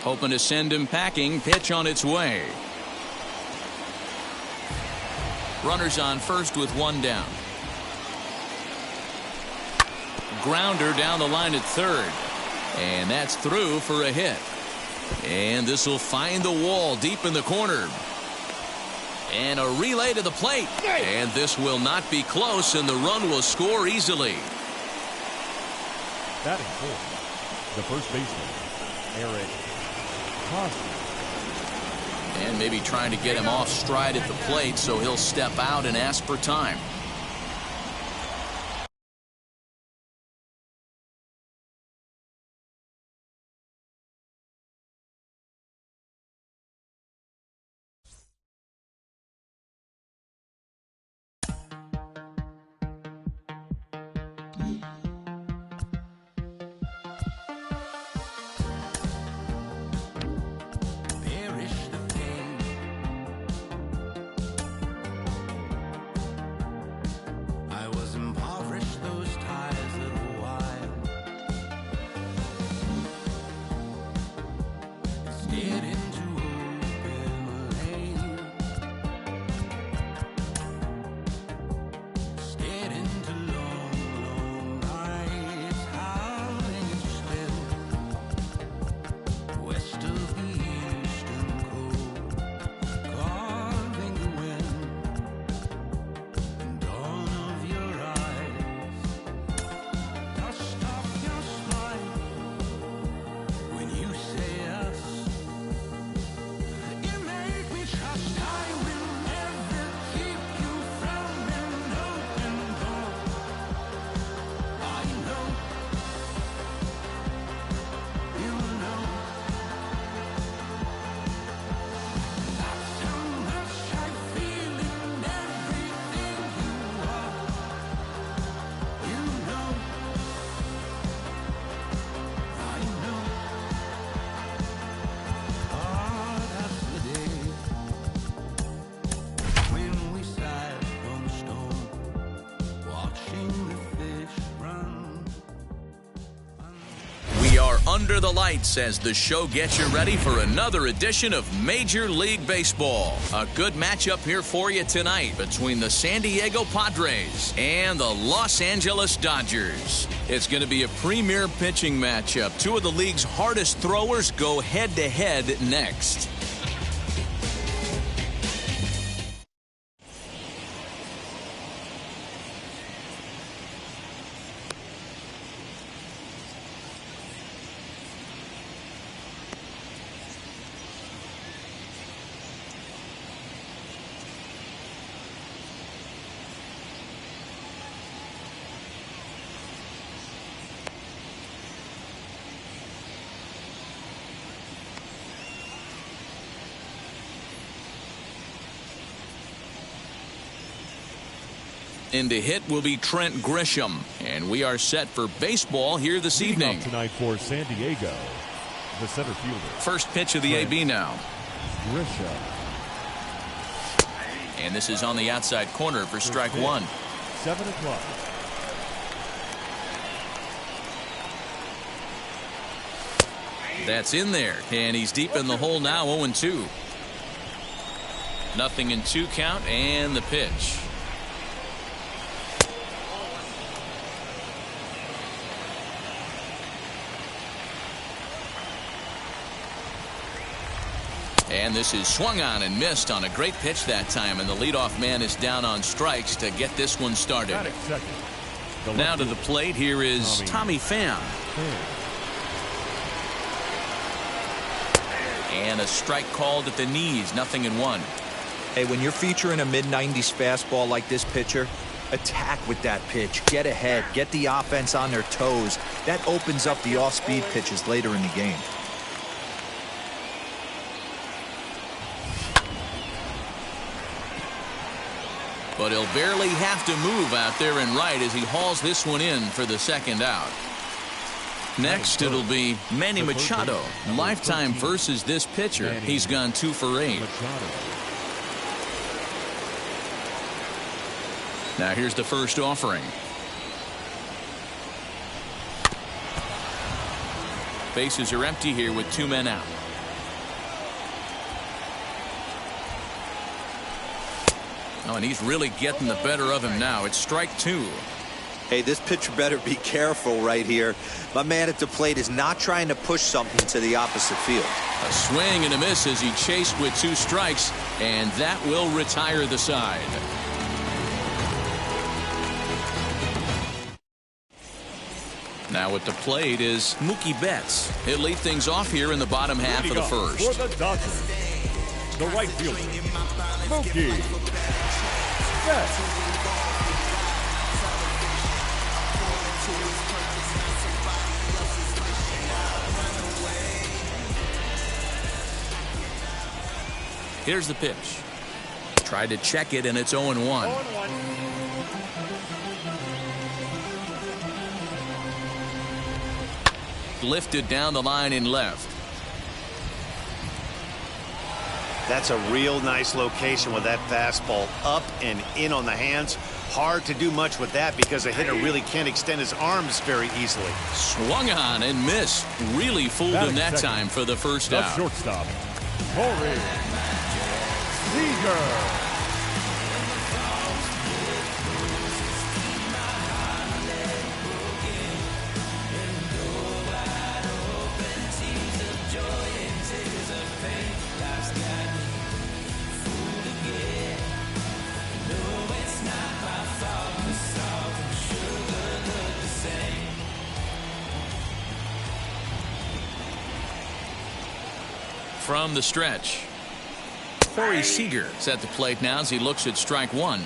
Hoping to send him packing. Pitch on its way. Runners on first with 1 down. Grounder down the line at third. And that's through for a hit. And this will find the wall deep in the corner. And a relay to the plate. And this will not be close, and the run will score easily. Batting fourth, the first baseman, Eric Hosmer. And maybe trying to get him off stride at the plate, so he'll step out and ask for time. Under the lights as the show gets you ready for another edition of Major League Baseball. A good matchup here for you tonight between the San Diego Padres and the Los Angeles Dodgers. It's going to be a premier pitching matchup. 2 of the league's hardest throwers go head-to-head next. In to hit will be Trent Grisham. And we are set for baseball here this evening. Tonight for San Diego, the center fielder. First pitch of the AB now. Grisham. And this is on the outside corner for strike one. 7 o'clock. That's in there. And he's deep in the hole now, 0-2. Nothing in 2 count, and the pitch. And this is swung on and missed on a great pitch that time, and the leadoff man is down on strikes to get this one started. Now to the plate, here is Tommy Pham. And a strike called at the knees, 0-1. Hey, when you're featuring a mid-90s fastball like this pitcher, attack with that pitch. Get ahead. Get the offense on their toes. That opens up the off-speed pitches later in the game. But he'll barely have to move out there in right as he hauls this one in for the second out. Next, it'll be Manny Machado. Lifetime versus this pitcher. He's gone 2 for 8. Now here's the first offering. Bases are empty here with 2 men out. Oh, and he's really getting the better of him now. It's strike 2. Hey, this pitcher better be careful right here. My man at the plate is not trying to push something to the opposite field. A swing and a miss as he chased with 2 strikes, and that will retire the side. Now at the plate is Mookie Betts. He'll lead things off here in the bottom half of the first. For the Dodgers, the right fielder, Mookie Betts. Here's the pitch. Tried to check it, and it's 0-1. Lifted down the line in left. That's a real nice location with that fastball up and in on the hands. Hard to do much with that because a hitter really can't extend his arms very easily. Swung on and missed. Really fooled him that time for the first out. Shortstop, Corey Seager. From the stretch, Corey Seager is at the plate now as he looks at strike 1.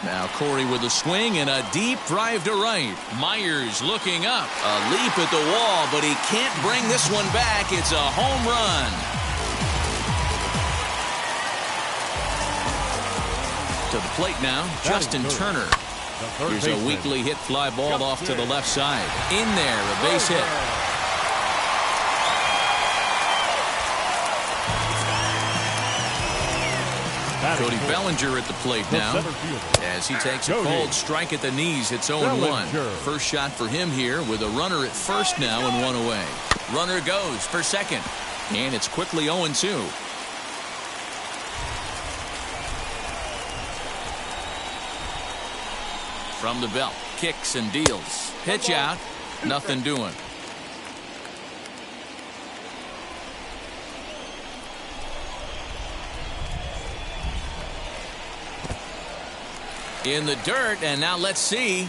Now Corey with a swing and a deep drive to right. Myers looking up. A leap at the wall, but he can't bring this one back. It's a home run. To the plate now, Justin Turner. Here's a weakly hit fly ball off to the left side. In there, a base hit. Cody Bellinger at the plate now as he takes a cold strike at the knees. It's 0-1. First shot for him here with a runner at first now and 1 away. Runner goes for second, and it's quickly 0-2. From the belt, kicks and deals. Pitch out, nothing doing. In the dirt, and now let's see.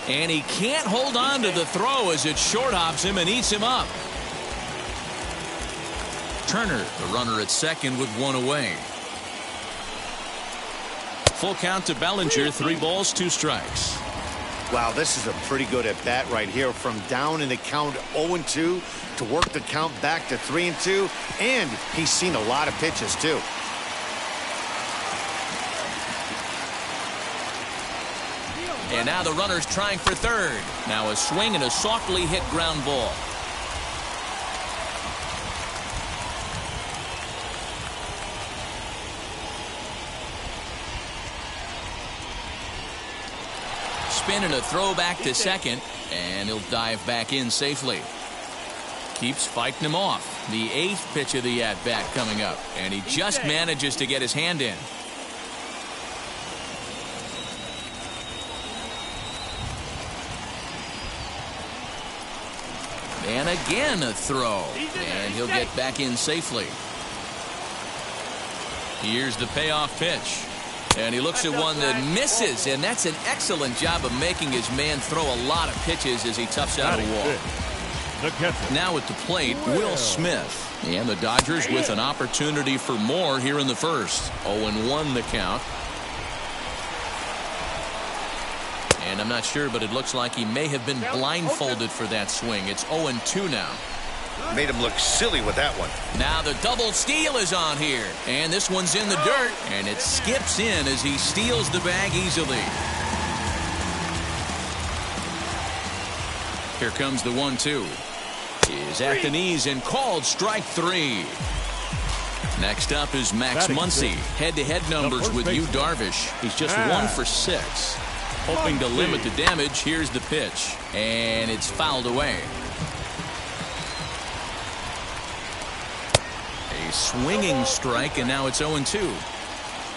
And he can't hold on to the throw as it short hops him and eats him up. Turner, the runner at second with 1 away. Full count to Bellinger, 3 balls, 2 strikes. Wow, this is a pretty good at bat right here. From down in the count 0-2 to work the count back to 3-2. And he's seen a lot of pitches, too. And now the runner's trying for third. Now a swing and a softly hit ground ball. Spin and a throw back to second, and he'll dive back in safely. Keeps fighting him off. The 8th pitch of the at-bat coming up, and he just manages to get his hand in. And again a throw, and he'll get back in safely. Here's the payoff pitch. And he looks at one that misses, and that's an excellent job of making his man throw a lot of pitches as he toughs out a wall. Now at the plate, Will Smith. And the Dodgers with an opportunity for more here in the first. 0-1 the count. And I'm not sure, but it looks like he may have been blindfolded for that swing. It's 0-2 now. Made him look silly with that one. Now the double steal is on here. And this one's in the dirt. And it skips in as he steals the bag easily. Here comes the 1-2. Is at the knees and called strike 3. Next up is Max Muncy. Head-to-head numbers with Yu Darvish. He's just 1 for 6. Hoping to limit the damage. Here's the pitch. And it's fouled away. A swinging strike, and now it's 0-2.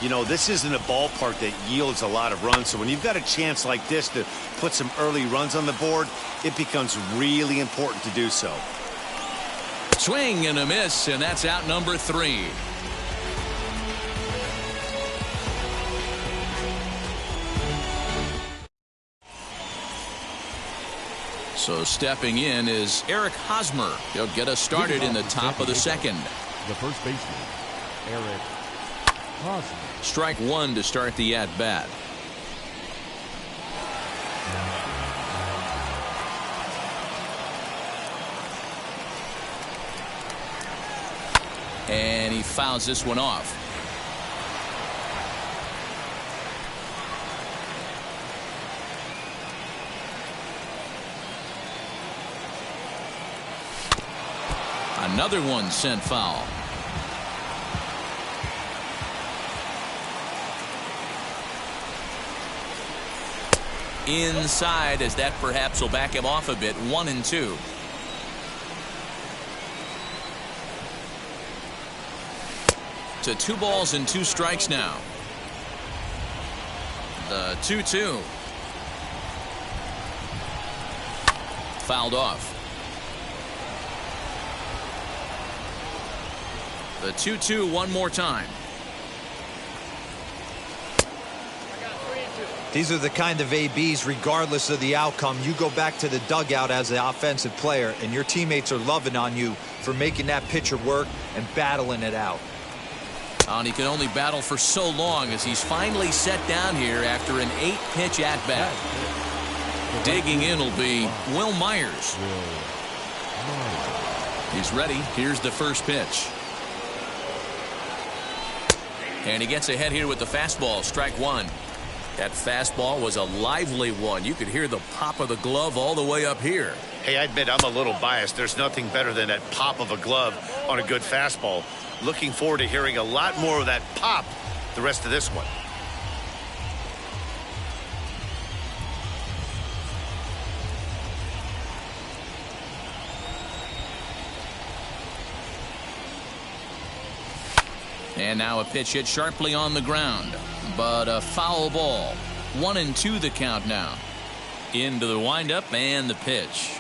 You know, this isn't a ballpark that yields a lot of runs, so when you've got a chance like this to put some early runs on the board, it becomes really important to do so. Swing and a miss, and that's out number 3. So stepping in is Eric Hosmer. He'll get us started in the top of the second. The first baseman, Eric Hosmer. Strike 1 to start the at-bat. And he fouls this one off. Another one sent foul. Inside, as that perhaps will back him off a bit. 1-2. To 2 balls and 2 strikes now. The 2-2. Fouled off. The 2-2 one more time. These are the kind of ABs, regardless of the outcome, you go back to the dugout as the offensive player, and your teammates are loving on you for making that pitcher work and battling it out. And he can only battle for so long as he's finally set down here after an 8-pitch at-bat. Digging in will be Will Myers. He's ready. Here's the first pitch. And he gets ahead here with the fastball. Strike 1. That fastball was a lively one. You could hear the pop of the glove all the way up here. Hey, I admit I'm a little biased. There's nothing better than that pop of a glove on a good fastball. Looking forward to hearing a lot more of that pop the rest of this one. And now a pitch hit sharply on the ground, but a foul ball. 1-2 the count now. Into the windup and the pitch.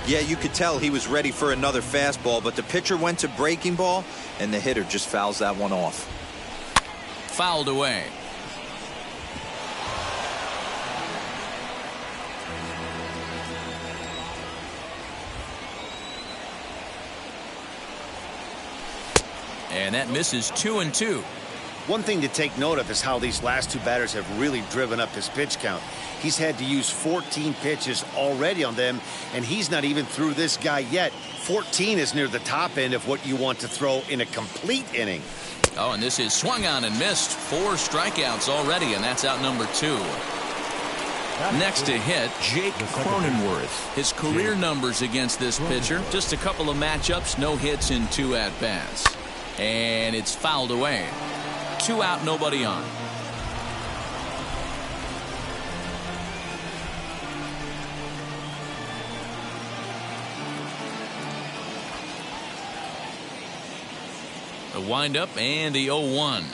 Yeah, you could tell he was ready for another fastball, but the pitcher went to breaking ball, and the hitter just fouls that one off. Fouled away. And that misses 2-2. One thing to take note of is how these last two batters have really driven up his pitch count. He's had to use 14 pitches already on them, and he's not even through this guy yet. 14 is near the top end of what you want to throw in a complete inning. Oh, and this is swung on and missed. 4 strikeouts already, and that's out number 2. Next to hit, Jake Cronenworth. His career numbers against this pitcher, just a couple of matchups, no hits in 2 at-bats. And it's fouled away. 2 out, nobody on. The windup and the 0-1.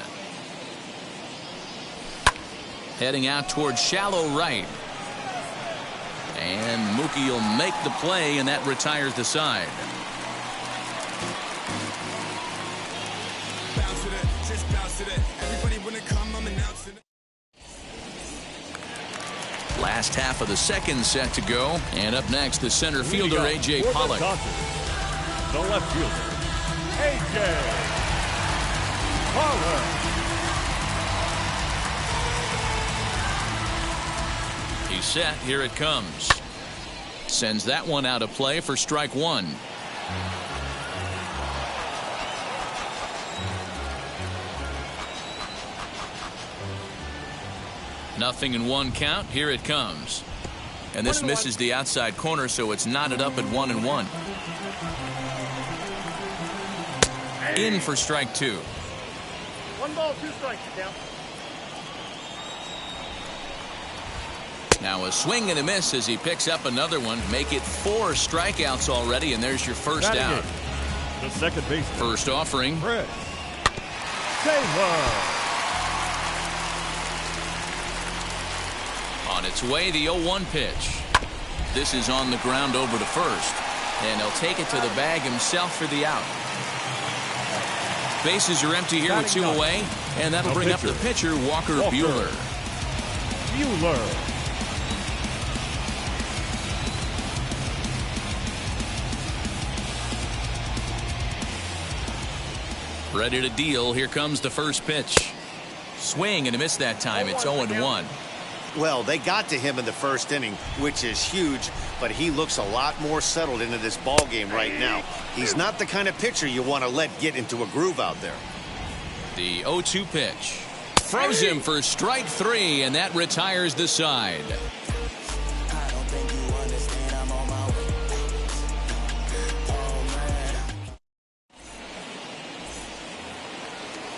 Heading out towards shallow right. And Mookie will make the play, and that retires the side. Last half of the second set to go. And up next, the center fielder, A.J. Pollock. The left fielder, A.J. Pollock. He's set. Here it comes. Sends that one out of play for strike 1. Nothing in 1 count. Here it comes. And this misses the outside corner, so it's knotted up at 1-1. In for strike 2. 1 ball, 2 strikes, down. Now a swing and a miss as he picks up another one. Make it 4 strikeouts already, and there's your first out. The second baseman. First offering. Chris Taylor. On its way, the 0-1 pitch. This is on the ground over to first. And he'll take it to the bag himself for the out. Bases are empty here with 2 away. And that'll bring up the pitcher, Walker Buehler. Ready to deal. Here comes the first pitch. Swing and a miss that time. It's 0-1. Well, they got to him in the first inning, which is huge, but he looks a lot more settled into this ball game right now. He's not the kind of pitcher you want to let get into a groove out there. The 0-2 pitch. Throws him for strike 3, and that retires the side.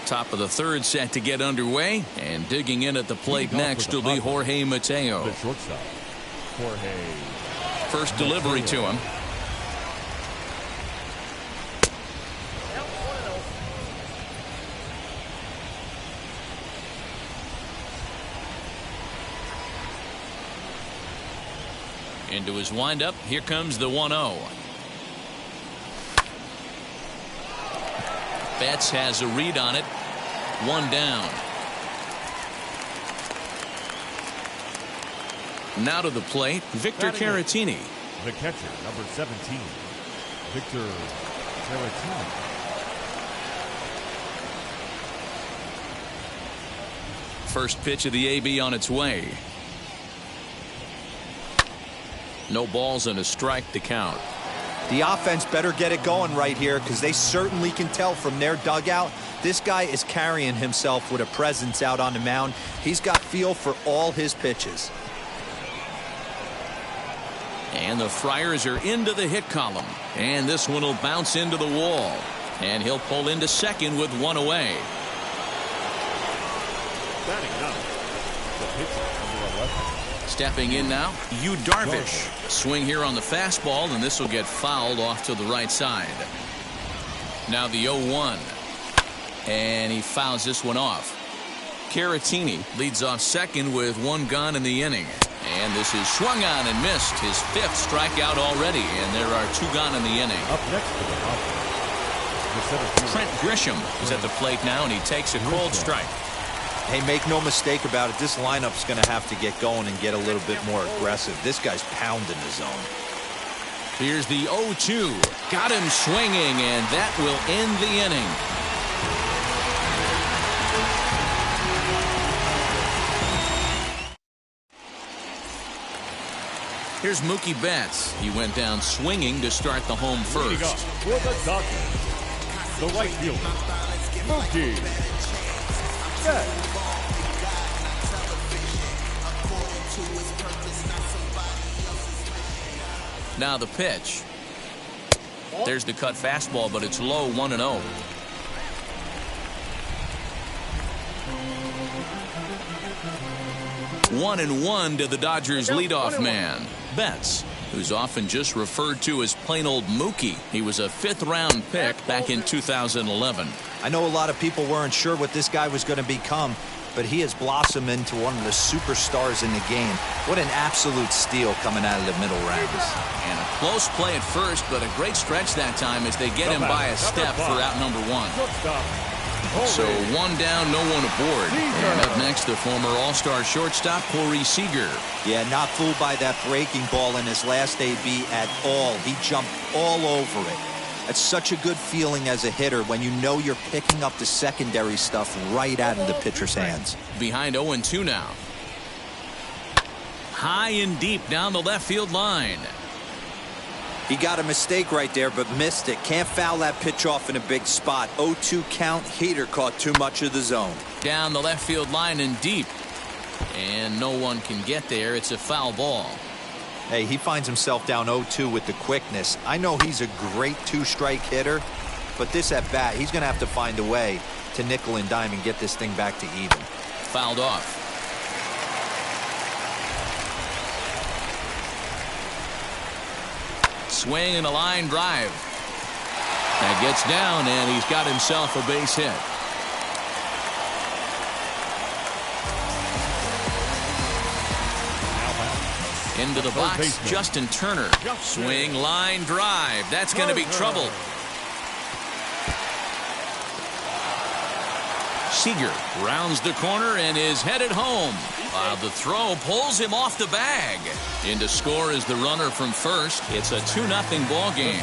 Top of the third set to get underway, and digging in at the plate next will be Jorge Mateo. The shortstop, Jorge. First delivery to him. Into his windup. Here comes the 1-0. Betts has a read on it. 1 down. Now to the plate, Victor Caratini. The catcher, number 17, Victor Caratini. First pitch of the AB on its way. No balls and a strike to count. The offense better get it going right here, because they certainly can tell from their dugout this guy is carrying himself with a presence out on the mound. He's got feel for all his pitches. And the Friars are into the hit column. And this one will bounce into the wall. And he'll pull into second with 1 away. Batting up, the pitcher, number 11. Stepping in now, Yu Darvish. Swing here on the fastball, and this will get fouled off to the right side. Now the 0-1. And he fouls this one off. Caratini leads off second with 1 gone in the inning. And this is swung on and missed. His 5th strikeout already, and there are 2 gone in the inning. Up next to the top, Trent Grisham is at the plate now, and he takes a cold strike. Hey, make no mistake about it, this lineup's going to have to get going and get a little bit more aggressive. This guy's pounding the zone. Here's the 0-2. Got him swinging, and that will end the inning. Here's Mookie Betts. He went down swinging to start the home Leading up first. for the Dodgers, the right fielder, Mookie Betts. Now the pitch. There's the cut fastball, but it's low, 1-0. 1-1 to the Dodgers leadoff man, Betts, who's often just referred to as plain old Mookie. He was a 5th-round pick back in 2011. I know a lot of people weren't sure what this guy was going to become, but he has blossomed into one of the superstars in the game. What an absolute steal coming out of the middle rounds. And a close play at first, but a great stretch that time as they get him by a step for out number 1. So 1 down, no one aboard. And up next, the former All-Star shortstop, Corey Seager. Yeah, not fooled by that breaking ball in his last AB at all. He jumped all over it. That's such a good feeling as a hitter when you know you're picking up the secondary stuff right out of the pitcher's hands. Behind 0-2 now. High and deep down the left field line. He got a mistake right there, but missed it. Can't foul that pitch off in a big spot. 0-2 count. Heater caught too much of the zone. Down the left field line and deep. And no one can get there. It's a foul ball. Hey, he finds himself down 0-2 with the quickness. I know he's a great 2-strike hitter, but this at bat, he's going to have to find a way to nickel and dime and get this thing back to even. Fouled off. Swing and a line drive. That gets down, and he's got himself a base hit. Into the box, Justin Turner. Swing, line drive. That's going to be trouble. Seager rounds the corner and is headed home. While the throw pulls him off the bag. In to score is the runner from first. It's a 2-0 ball game.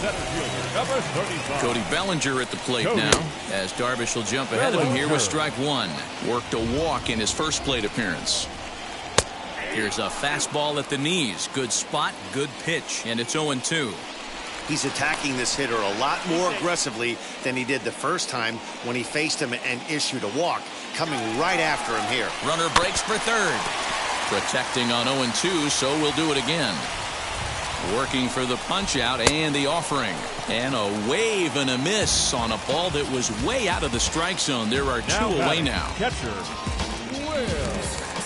Cody Bellinger at the plate now, as Darvish will jump ahead of him here with strike 1. Worked a walk in his first plate appearance. Here's a fastball at the knees. Good spot, good pitch, and it's 0-2. He's attacking this hitter a lot more aggressively than he did the first time when he faced him and issued a walk. Coming right after him here. Runner breaks for third. Protecting on 0-2, so we'll do it again. Working for the punch out and the offering. And a wave and a miss on a ball that was way out of the strike zone. There are 2 away now. Catcher,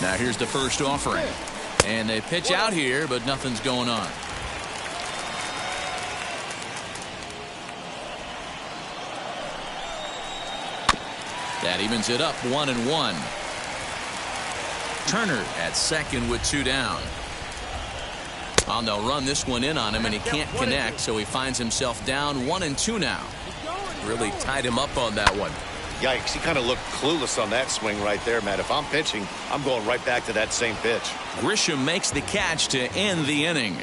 Now here's the first offering. And they pitch out here, but nothing's going on. That evens it up 1-1. Turner at second with 2 down. And they'll run this one in on him, and he can't connect, so he finds himself down 1-2 now. Really tied him up on that one. Yikes, he kind of looked clueless on that swing right there, Matt. If I'm pitching, I'm going right back to that same pitch. Grisham makes the catch to end the inning.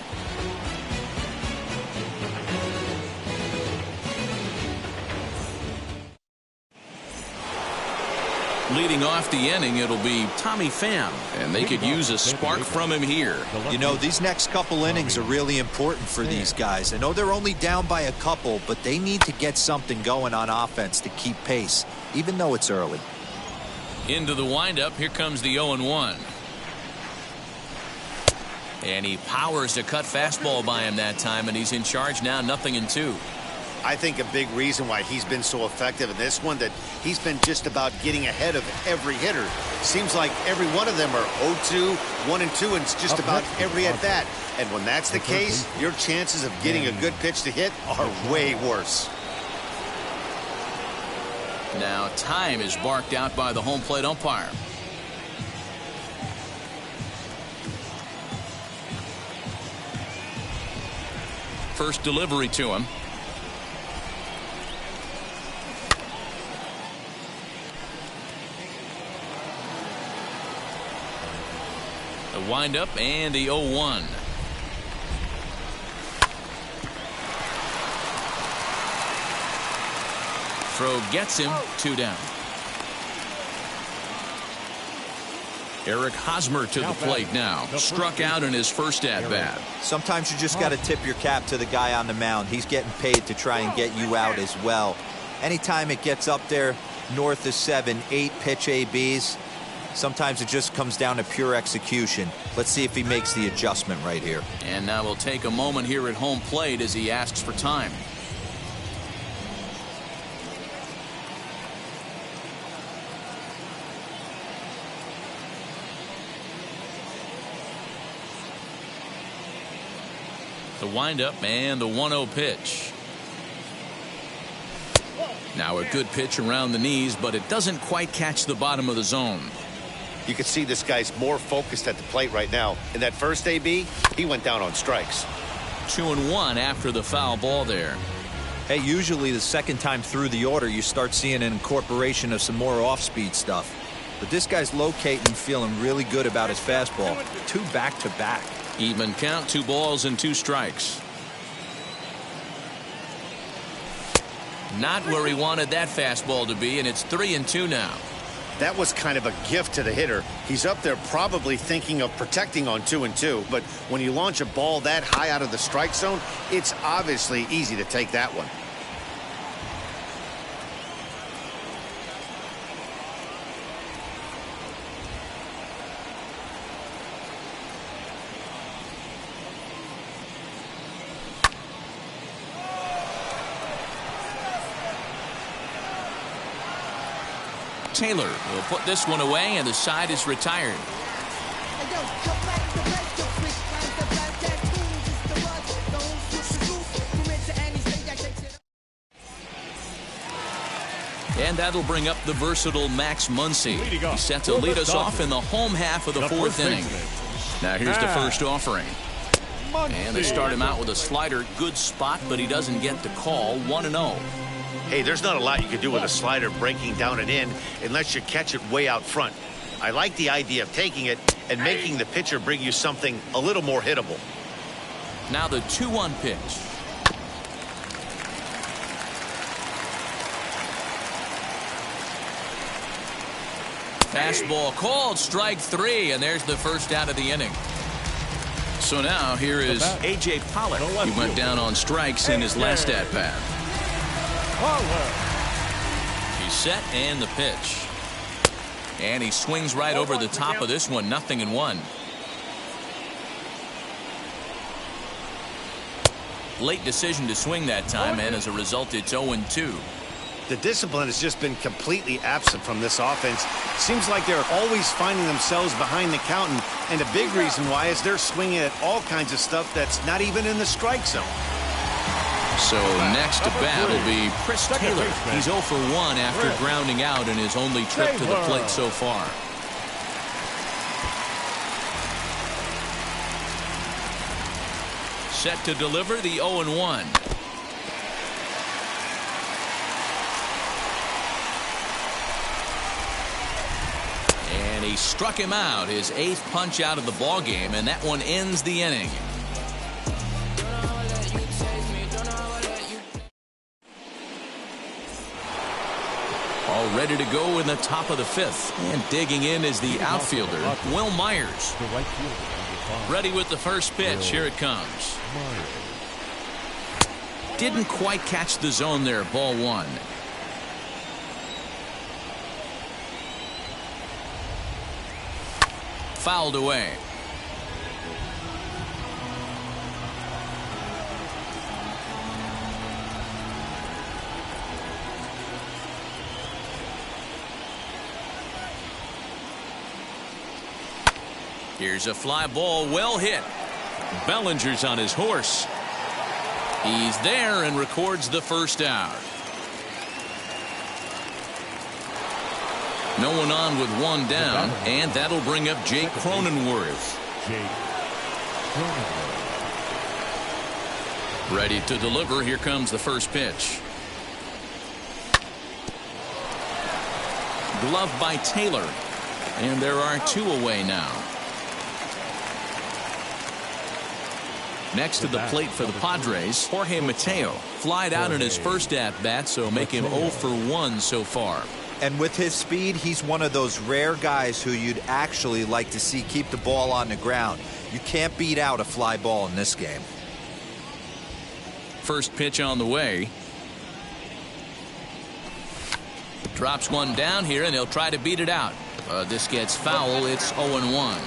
Leading off the inning, it'll be Tommy Pham, and they could use a spark from him here. You know, these next couple innings are really important for these guys. I know they're only down by a couple, but they need to get something going on offense to keep pace, even though it's early. Into the windup, here comes the 0-1. And he powers a cut fastball by him that time, and he's in charge now, 0-2. I think a big reason why he's been so effective in this one, that he's been just about getting ahead of every hitter. Seems like every one of them are 0-2, 1-2, and it's just about every at bat. And when that's the case, your chances of getting a good pitch to hit are way worse. Now time is barked out by the home plate umpire. First delivery to him. The windup and the 0-1. Throw gets him, 2 down. Eric Hosmer to the plate now. Struck out in his first at-bat. Sometimes you just got to tip your cap to the guy on the mound. He's getting paid to try and get you out as well. Anytime it gets up there north of 7, 8 pitch ABs, sometimes it just comes down to pure execution. Let's see if he makes the adjustment right here. And now we'll take a moment here at home plate as he asks for time. The windup and the 1-0 pitch. Now a good pitch around the knees, but it doesn't quite catch the bottom of the zone. You can see this guy's more focused at the plate right now. In that first AB, he went down on strikes. 2-1 after the foul ball there. Hey, usually the second time through the order, you start seeing an incorporation of some more off-speed stuff. But this guy's locating, feeling really good about his fastball. 2 back-to-back. Even count, 2 balls and 2 strikes. Not where he wanted that fastball to be, and it's 3-2 now. That was kind of a gift to the hitter. He's up there probably thinking of protecting on 2-2, but when you launch a ball that high out of the strike zone, it's obviously easy to take that one. Taylor will put this one away, and the side is retired. And that'll bring up the versatile Max Muncy. He's set to lead us off in the home half of the 4th inning. Now here's the first offering. And they start him out with a slider. Good spot, but he doesn't get the call. 1-0. Hey, there's not a lot you can do with a slider breaking down and in unless you catch it way out front. I like the idea of taking it and making the pitcher bring you something a little more hittable. Now the 2-1 pitch. Fastball called, strike 3, and there's the first out of the inning. So now here is A.J. Pollock. He went down on strikes in his last at-bat. He's set, and the pitch. And he swings right over the top of this one. 0-1. Late decision to swing that time, and as a result, it's 0-2. The discipline has just been completely absent from this offense. Seems like they're always finding themselves behind the count, and a big reason why is they're swinging at all kinds of stuff that's not even in the strike zone. So next to bat will be Chris Taylor. He's 0 for 1 after grounding out in his only trip to the plate so far. Set to deliver the 0-1. And he struck him out, his 8th punch out of the ball game, and that one ends the inning. All ready to go in the top of the 5th. And digging in is the outfielder, Will Myers. Ready with the first pitch. Here it comes. Didn't quite catch the zone there. Ball 1. Fouled away. Here's a fly ball, well hit. Bellinger's on his horse. He's there and records the first out. No one on with 1 down, and that'll bring up Jake Cronenworth. Ready to deliver. Here comes the first pitch. Glove by Taylor, and there are 2 away now. Next to the plate for the Padres, Jorge Mateo flied out in his first at-bat, so make him 0 for 1 so far. And with his speed, he's one of those rare guys who you'd actually like to see keep the ball on the ground. You can't beat out a fly ball in this game. First pitch on the way. Drops one down here, and he'll try to beat it out. This gets foul. It's 0-1.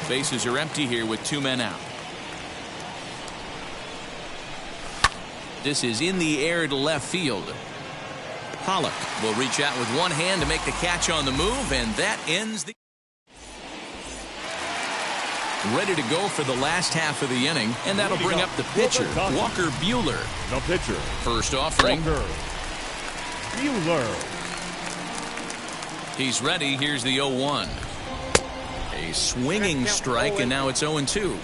Bases are empty here with 2 men out. This is in the air to left field. Pollock will reach out with one hand to make the catch on the move, and that ends the... Ready to go for the last half of the inning, and that'll bring up the pitcher, Walker Buehler. The pitcher. First offering. Walker Buehler. He's ready. Here's the 0-1. A swinging strike, and now it's 0-2.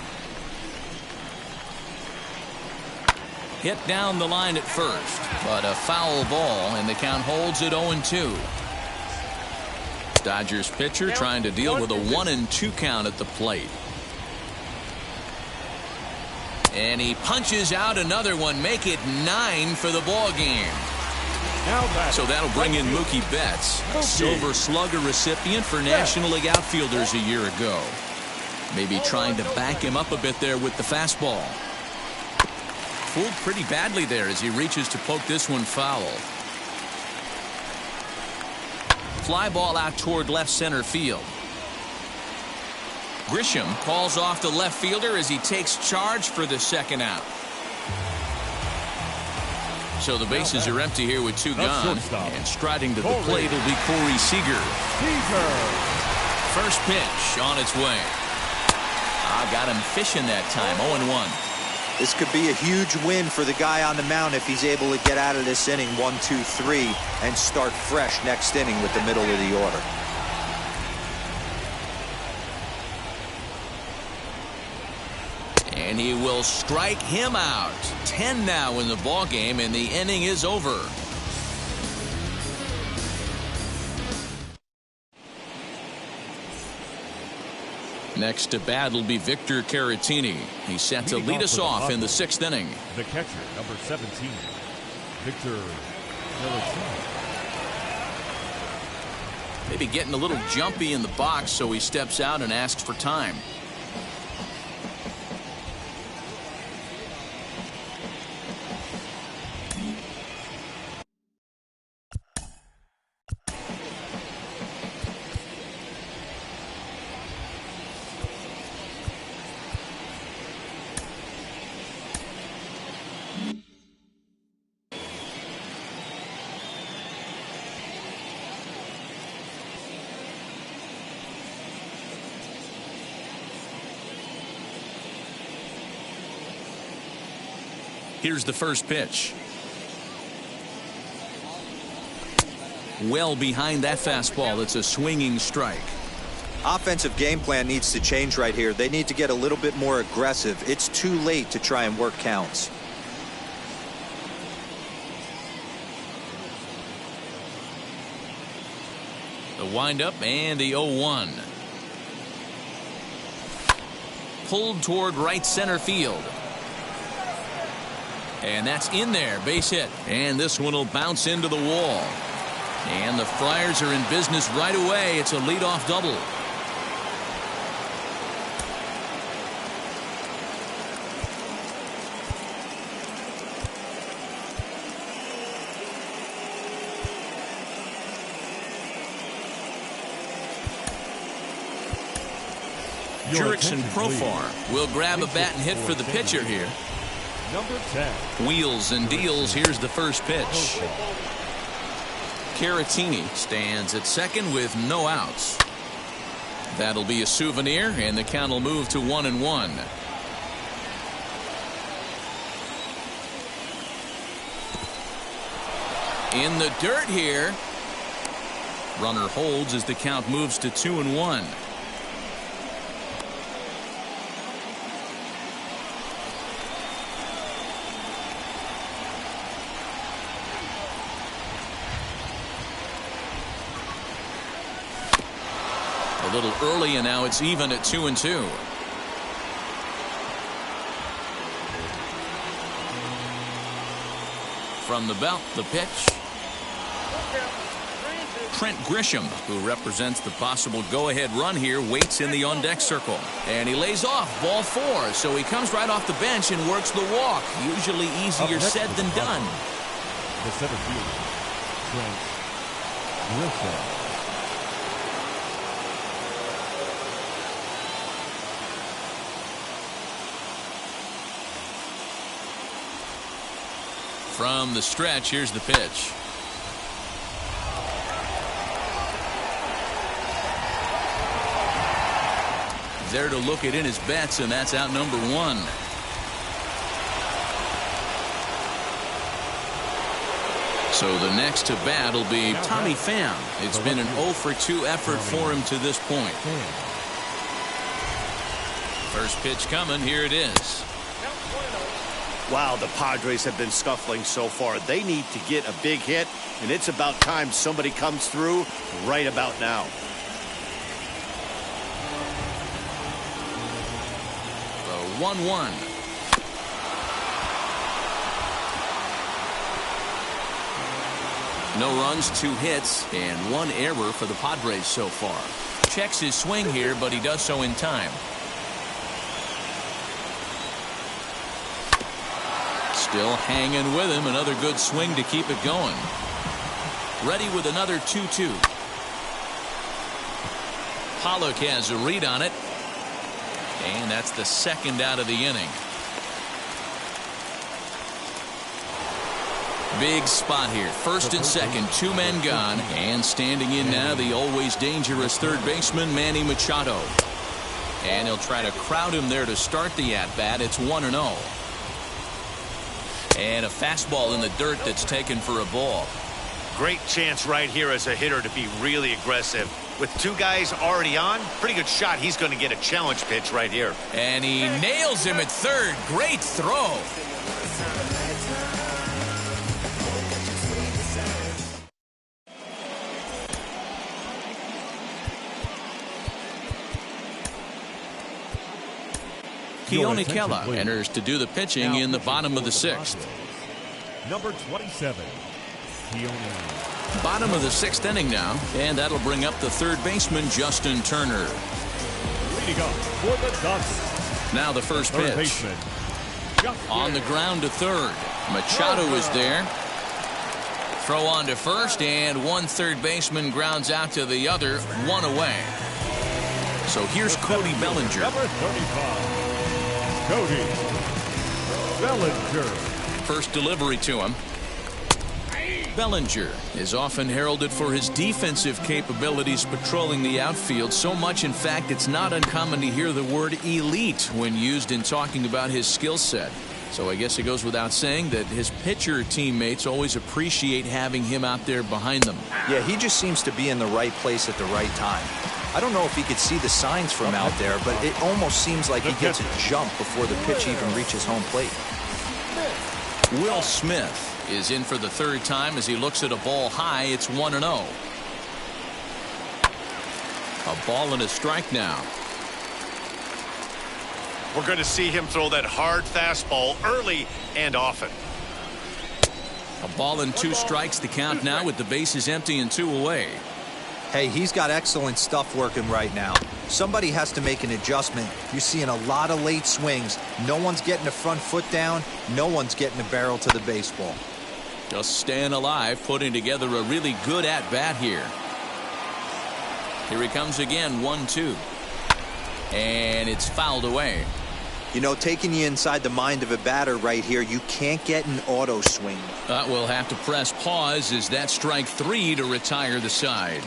Hit down the line at first, but a foul ball, and the count holds at 0-2. Dodgers pitcher trying to deal with a 1-2 count at the plate. And he punches out another one, make it 9 for the ball game. So that'll bring in Mookie Betts, a Silver Slugger recipient for National League outfielders a year ago. Maybe trying to back him up a bit there with the fastball. Fooled pretty badly there as he reaches to poke this one foul. Fly ball out toward left center field. Grisham calls off the left fielder as he takes charge for the second out. So the bases are empty here with 2 gone. And striding to the plate will be Corey Seager. First pitch on its way. Got him fishing that time. 0-1. This could be a huge win for the guy on the mound if he's able to get out of this inning 1, 2, 3 and start fresh next inning with the middle of the order. And he will strike him out. 10 now in the ball game, and the inning is over. Next to bat will be Victor Caratini. He's set to lead us off in the 6th inning. The catcher, number 17, Victor Caratini. Maybe getting a little jumpy in the box, so he steps out and asks for time. Here's the first pitch. Well behind that fastball. It's a swinging strike. Offensive game plan needs to change right here. They need to get a little bit more aggressive. It's too late to try and work counts. The windup and the 0-1. Pulled toward right center field. And that's in there, base hit. And this one will bounce into the wall. And the Friars are in business right away. It's a leadoff double. Jurickson Profar will grab a bat and hit for the pitcher here. Number 10. Wheels and deals. Here's the first pitch. Caratini stands at second with no outs. That'll be a souvenir, and the count will move to 1-1. In the dirt here. Runner holds as the count moves to 2-1. A little early, and now it's even at 2-2. From the belt, the pitch. Trent Grisham, who represents the possible go-ahead run here, waits in the on-deck circle. And he lays off, ball 4, so he comes right off the bench and works the walk. Usually easier said than done. The center fielder, Trent Grisham. From the stretch, here's the pitch. There to look it in his bets, and that's out number 1. So the next to bat will be Tommy Pham. It's been an 0 for 2 effort for him to this point. First pitch coming. Here it is. Wow, the Padres have been scuffling so far. They need to get a big hit, and it's about time somebody comes through right about now. The 1-1. No runs, 2 hits, and 1 error for the Padres so far. Checks his swing here, but he does so in time. Still hanging with him. Another good swing to keep it going. Ready with another 2-2. Pollock has a read on it. And that's the second out of the inning. Big spot here. First and second, 2 men gone. And standing in now, the always dangerous third baseman, Manny Machado. And he'll try to crowd him there to start the at-bat. It's 1-0. And a fastball in the dirt that's taken for a ball. Great chance right here as a hitter to be really aggressive. With 2 guys already on, pretty good shot. He's going to get a challenge pitch right here. And he nails him at third. Great throw. Keone Kela enters to do the pitching in the bottom of the 6th. Number 27, Keone. Bottom of the 6th inning now, and that'll bring up the third baseman, Justin Turner. Leading up for the Dodgers. Now the first Third pitch. baseman, On the ground to third. Machado is there. Throw on to first, and one third baseman grounds out to the other, 1 away. So here's Cody Bellinger. Number 35. Cody Bellinger. First delivery to him. Bellinger is often heralded for his defensive capabilities patrolling the outfield. So much, in fact, it's not uncommon to hear the word elite when used in talking about his skill set. So I guess it goes without saying that his pitcher teammates always appreciate having him out there behind them. Yeah, he just seems to be in the right place at the right time. I don't know if he could see the signs from out there, but it almost seems like he gets a jump before the pitch even reaches home plate. Will Smith is in for the third time as he looks at a ball high. It's 1-0. A ball and a strike now. We're going to see him throw that hard fastball early and often. A ball and 2 strikes the count now with the bases empty and 2 away. Hey, he's got excellent stuff working right now. Somebody has to make an adjustment. You're seeing a lot of late swings. No one's getting the front foot down. No one's getting the barrel to the baseball. Just staying alive, putting together a really good at-bat here. Here he comes again, 1-2. And it's fouled away. You know, taking you inside the mind of a batter right here, you can't get an auto swing. We'll have to press pause as that strike 3 to retire the side.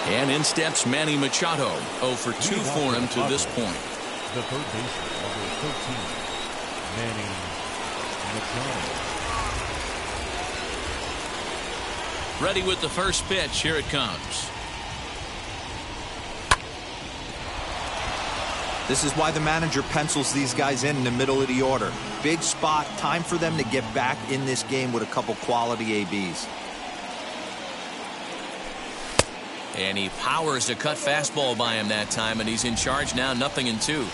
And in steps Manny Machado. 0 for 2 for him to this point. The third baseman, number 13, Manny Machado. Ready with the first pitch. Here it comes. This is why the manager pencils these guys in the middle of the order. Big spot, time for them to get back in this game with a couple quality ABs. And he powers a cut fastball by him that time, and he's in charge now, 0-2.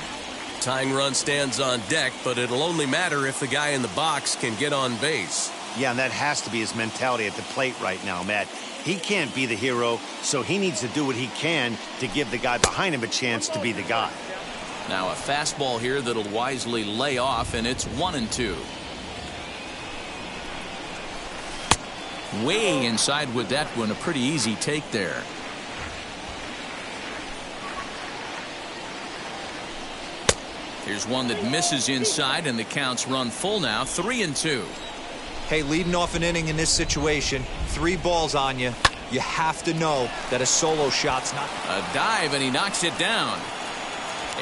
Tying run stands on deck, but it'll only matter if the guy in the box can get on base. Yeah, and that has to be his mentality at the plate right now, Matt. He can't be the hero, so he needs to do what he can to give the guy behind him a chance to be the guy. Now a fastball here that'll wisely lay off, and it's 1-2. Way inside with that one, a pretty easy take there. Here's one that misses inside, and the count's run full now, 3-2. Hey, leading off an inning in this situation, 3 balls on you. You have to know that a solo shot's not. A dive, and he knocks it down.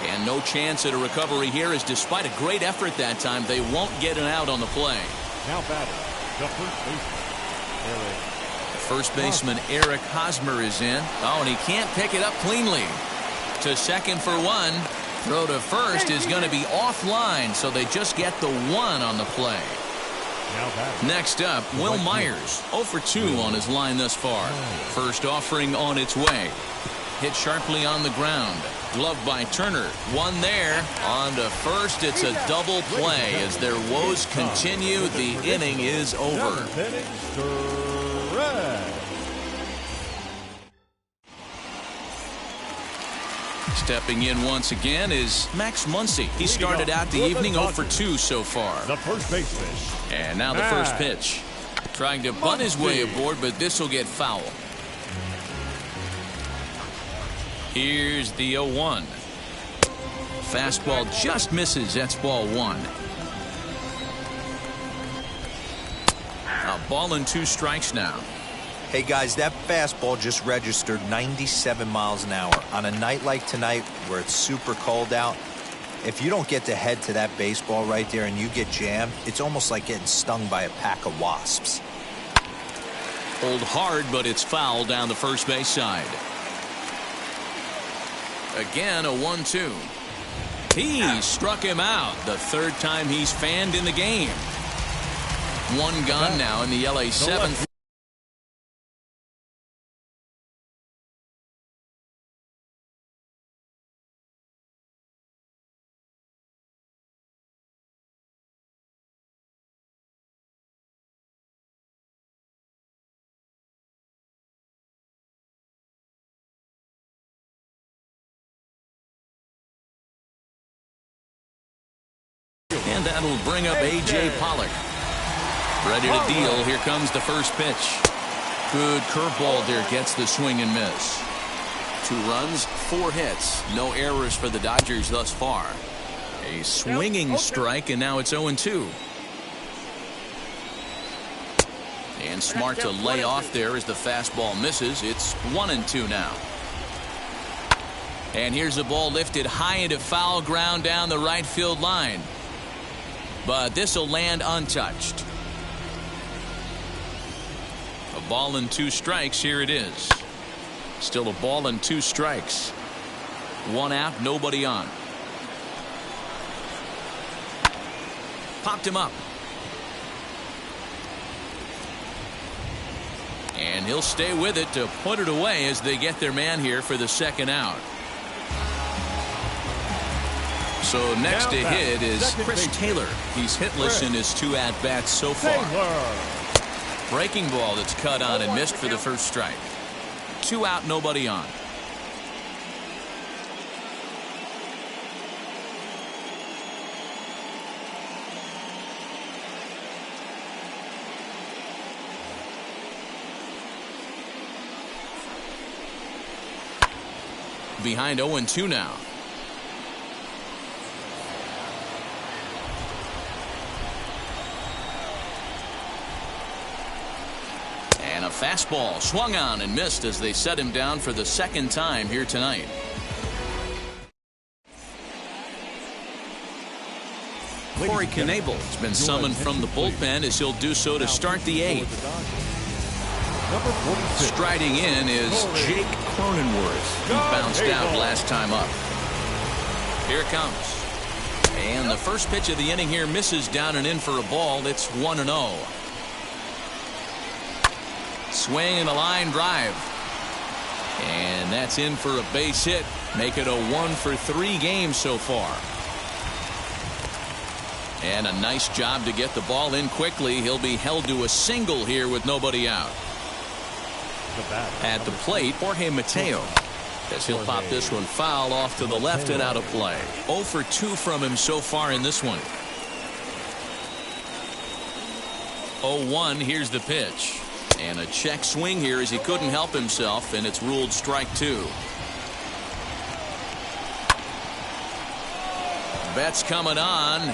And no chance at a recovery here, as despite a great effort that time, they won't get an out on the play. Now batting, the first baseman, Eric. First baseman Eric Hosmer is in. Oh, and he can't pick it up cleanly. To second for 1. Throw to first is going to be offline, so they just get the 1 on the play. Next up, Will Myers, 0 for 2 on his line thus far. First offering on its way. Hit sharply on the ground. Glove by Turner. 1 there. On to first. It's a double play. As their woes continue, the inning is over. Stepping in once again is Max Muncy. He started out the evening 0 for 2 so far. The first baseman. And now the first pitch. Trying to bunt his way aboard, but this will get foul. Here's the 0-1. Fastball just misses. That's ball 1. A ball and 2 strikes now. Hey guys, that fastball just registered 97 miles an hour. On a night like tonight where it's super cold out, if you don't get to head to that baseball right there and you get jammed, it's almost like getting stung by a pack of wasps. Pulled hard, but it's foul down the first base side. Again, a 1-2. He struck him out. The 3rd time he's fanned in the game. 1 gone now in the LA 7th. And that'll bring up A.J. Pollock. Ready to deal. Here comes the first pitch. Good curveball there. Gets the swing and miss. 2 runs, 4 hits. No errors for the Dodgers thus far. A swinging strike, and now it's 0-2. And smart to lay off there as the fastball misses. It's 1-2 now. And here's a ball lifted high into foul ground down the right field line. But this will land untouched. A ball and 2 strikes. Here it is. Still a ball and 2 strikes. 1 out, nobody on. Popped him up. And he'll stay with it to put it away as they get their man here for the 2nd out. So next to hit is Chris Taylor. He's hitless in his 2 at-bats so far. Breaking ball that's cut on and missed for the first strike. 2 out, nobody on. Behind 0-2 now. And a fastball swung on and missed as they set him down for the 2nd time here tonight. Corey Knebel has been summoned from the bullpen as he'll do so to start the 8th. Striding in is Jake Cronenworth, who bounced out last time up. Here it comes. And the first pitch of the inning here misses down and in for a ball. It's 1-0. Swing and a line drive. And that's in for a base hit. Make it a 1 for 3 game so far. And a nice job to get the ball in quickly. He'll be held to a single here with nobody out. At the plate, Jorge Mateo, as he'll pop this one foul off to the left and out of play. 0 for 2 from him so far in this one. 0-1, here's the pitch. And a check swing here as he couldn't help himself, and it's ruled strike 2. Betts coming on,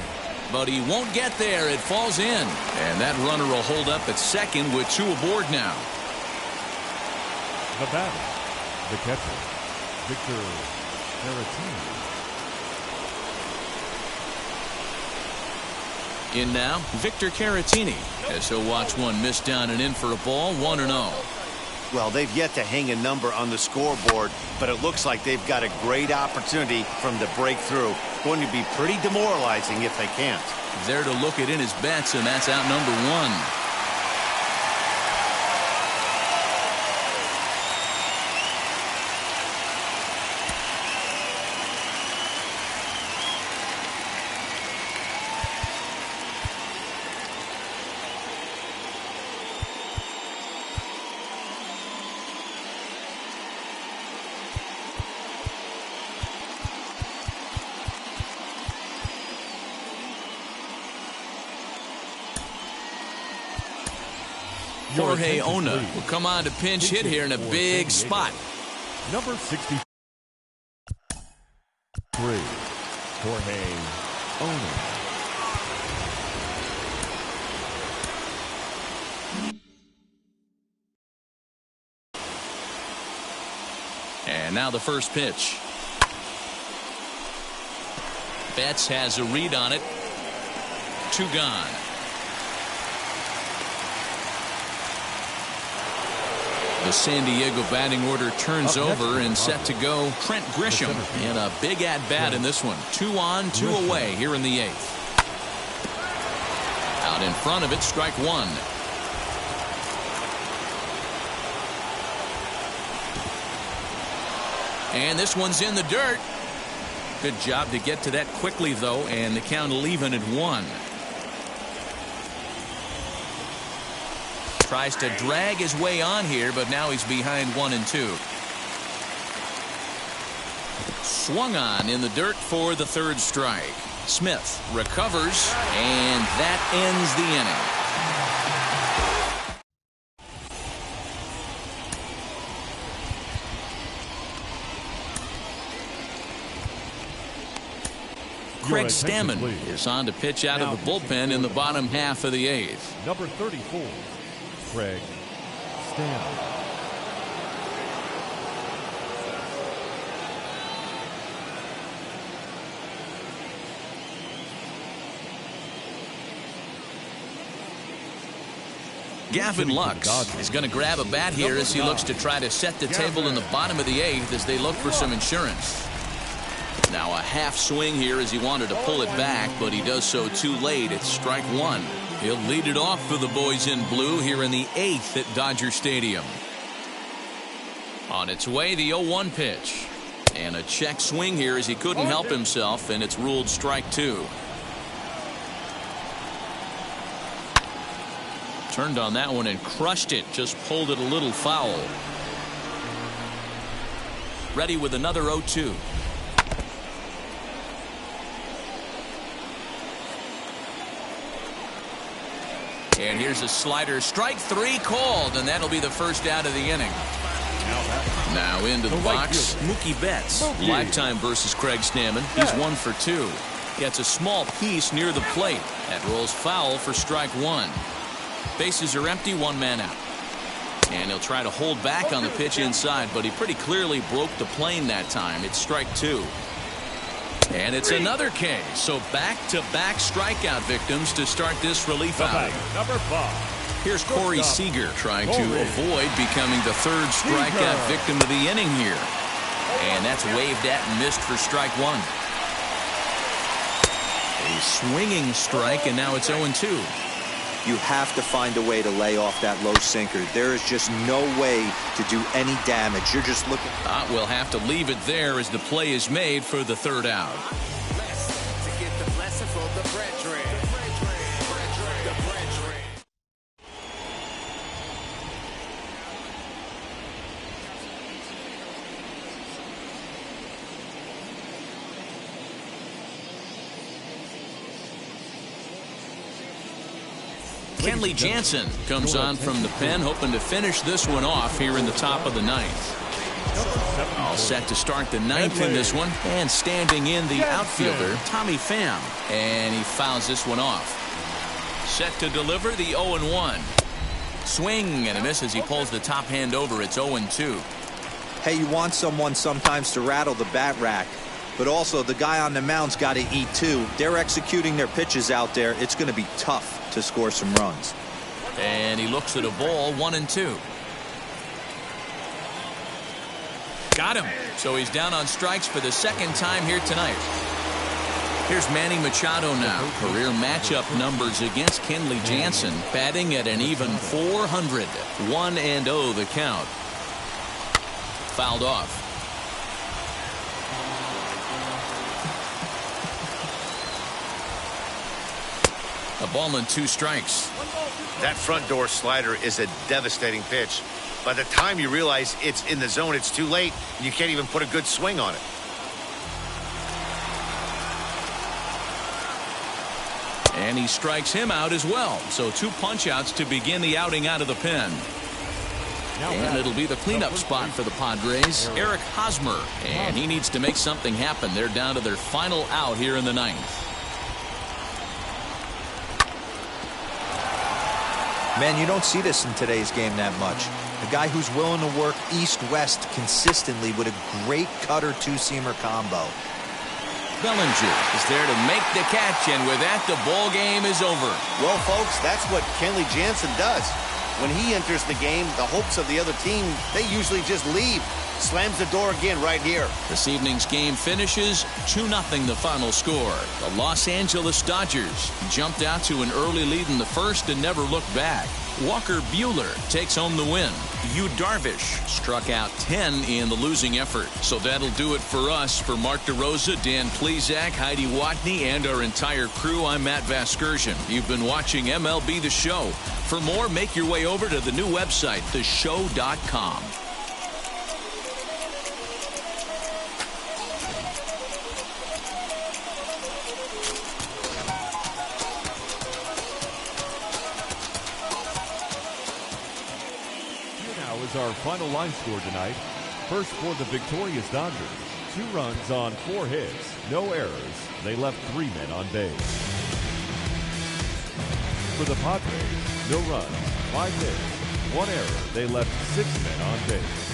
but he won't get there. It falls in. And that runner will hold up at second with 2 aboard now. The batter, the catcher, Victor Caratini. In now, Victor Caratini, as he'll watch one miss down and in for a ball, 1-0. Well, they've yet to hang a number on the scoreboard, but it looks like they've got a great opportunity from the breakthrough. Going to be pretty demoralizing if they can't. There to look it in his bets, and that's out number 1. Jorge Ona will come on to pinch hit here in a big spot. Number 63, Jorge Ona. And now the first pitch. Betts has a read on it. 2 gone. The San Diego batting order turns over and set to go Trent Grisham in a big at-bat in this one. 2 on, 2 away here in the 8th. Out in front of it, strike 1. And this one's in the dirt. Good job to get to that quickly, though, and the count will even at 1. Tries to drag his way on here, but now he's behind 1 and 2. Swung on in the dirt for the 3rd strike. Smith recovers, and that ends the inning. Craig Stammen is on to pitch out of the bullpen in the bottom half of the 8th. Number 34, Craig Stammen. Gavin Lux is going to grab a bat here as he looks to try to set the table in the bottom of the 8th as they look for some insurance. Now a half swing here as he wanted to pull it back, but he does so too late. It's strike 1. He'll lead it off for the boys in blue here in the 8th at Dodger Stadium. On its way, the 0-1 pitch. And a check swing here as he couldn't help himself, and it's ruled strike 2. Turned on that one and crushed it. Just pulled it a little foul. Ready with another 0-2. And here's a slider. Strike 3 called, and that'll be the first out of the inning. Now into the box, Mookie Betts. Lifetime versus Craig Stammen. He's 1 for 2. Gets a small piece near the plate. That rolls foul for strike 1. Bases are empty, 1 man out. And he'll try to hold back on the pitch inside, but he pretty clearly broke the plane that time. It's strike 2. And it's another K. So back-to-back strikeout victims to start this relief outing. Number 5. Here's Corey Seager trying to avoid becoming the 3rd strikeout victim of the inning here. And that's waved at and missed for strike 1. A swinging strike, and now it's 0-2. You have to find a way to lay off that low sinker. There is just no way to do any damage. You're just looking. We'll have to leave it there as the play is made for the 3rd out. To get the blessing for the brethren. Kenley Jansen comes on from the pen, hoping to finish this one off here in the top of the ninth. All set to start the ninth in this one. And standing in the outfielder, Tommy Pham. And he fouls this one off. Set to deliver the 0-1. Swing and a miss as he pulls the top hand over. It's 0-2. Hey, you want someone sometimes to rattle the bat rack, but also the guy on the mound's got to eat too. They're executing their pitches out there. It's going to be tough to score some runs. And he looks at a ball, 1-2. Got him. So he's down on strikes for the second time here tonight. Here's Manny Machado now. Career matchup numbers against Kenley Jansen, batting at an even 400. 1-0 the count. Fouled off. A ball and 2 strikes. That front door slider is a devastating pitch. By the time you realize it's in the zone, it's too late, and you can't even put a good swing on it. And he strikes him out as well. So 2 punch-outs to begin the outing out of the pen. And it'll be the cleanup spot for the Padres, Eric Hosmer. And he needs to make something happen. They're down to their final out here in the ninth. Man, you don't see this in today's game that much. A guy who's willing to work east-west consistently with a great cutter two-seamer combo. Bellinger is there to make the catch, and with that, the ball game is over. Well, folks, that's what Kenley Jansen does. When he enters the game, the hopes of the other team, they usually just leave. Slams the door again right here. This evening's game finishes 2-0 the final score. The Los Angeles Dodgers jumped out to an early lead in the first and never looked back. Walker Buehler takes home the win. Yu Darvish struck out 10 in the losing effort. So that'll do it for us. For Mark DeRosa, Dan Plesac, Heidi Watney, and our entire crew, I'm Matt Vasgersian. You've been watching MLB The Show. For more, make your way over to the new website, theshow.com. Our final line score tonight. First for the victorious Dodgers. 2 runs on 4 hits. No errors. They left 3 men on base. For the Padres, no runs, 5 hits, 1 error. They left 6 men on base.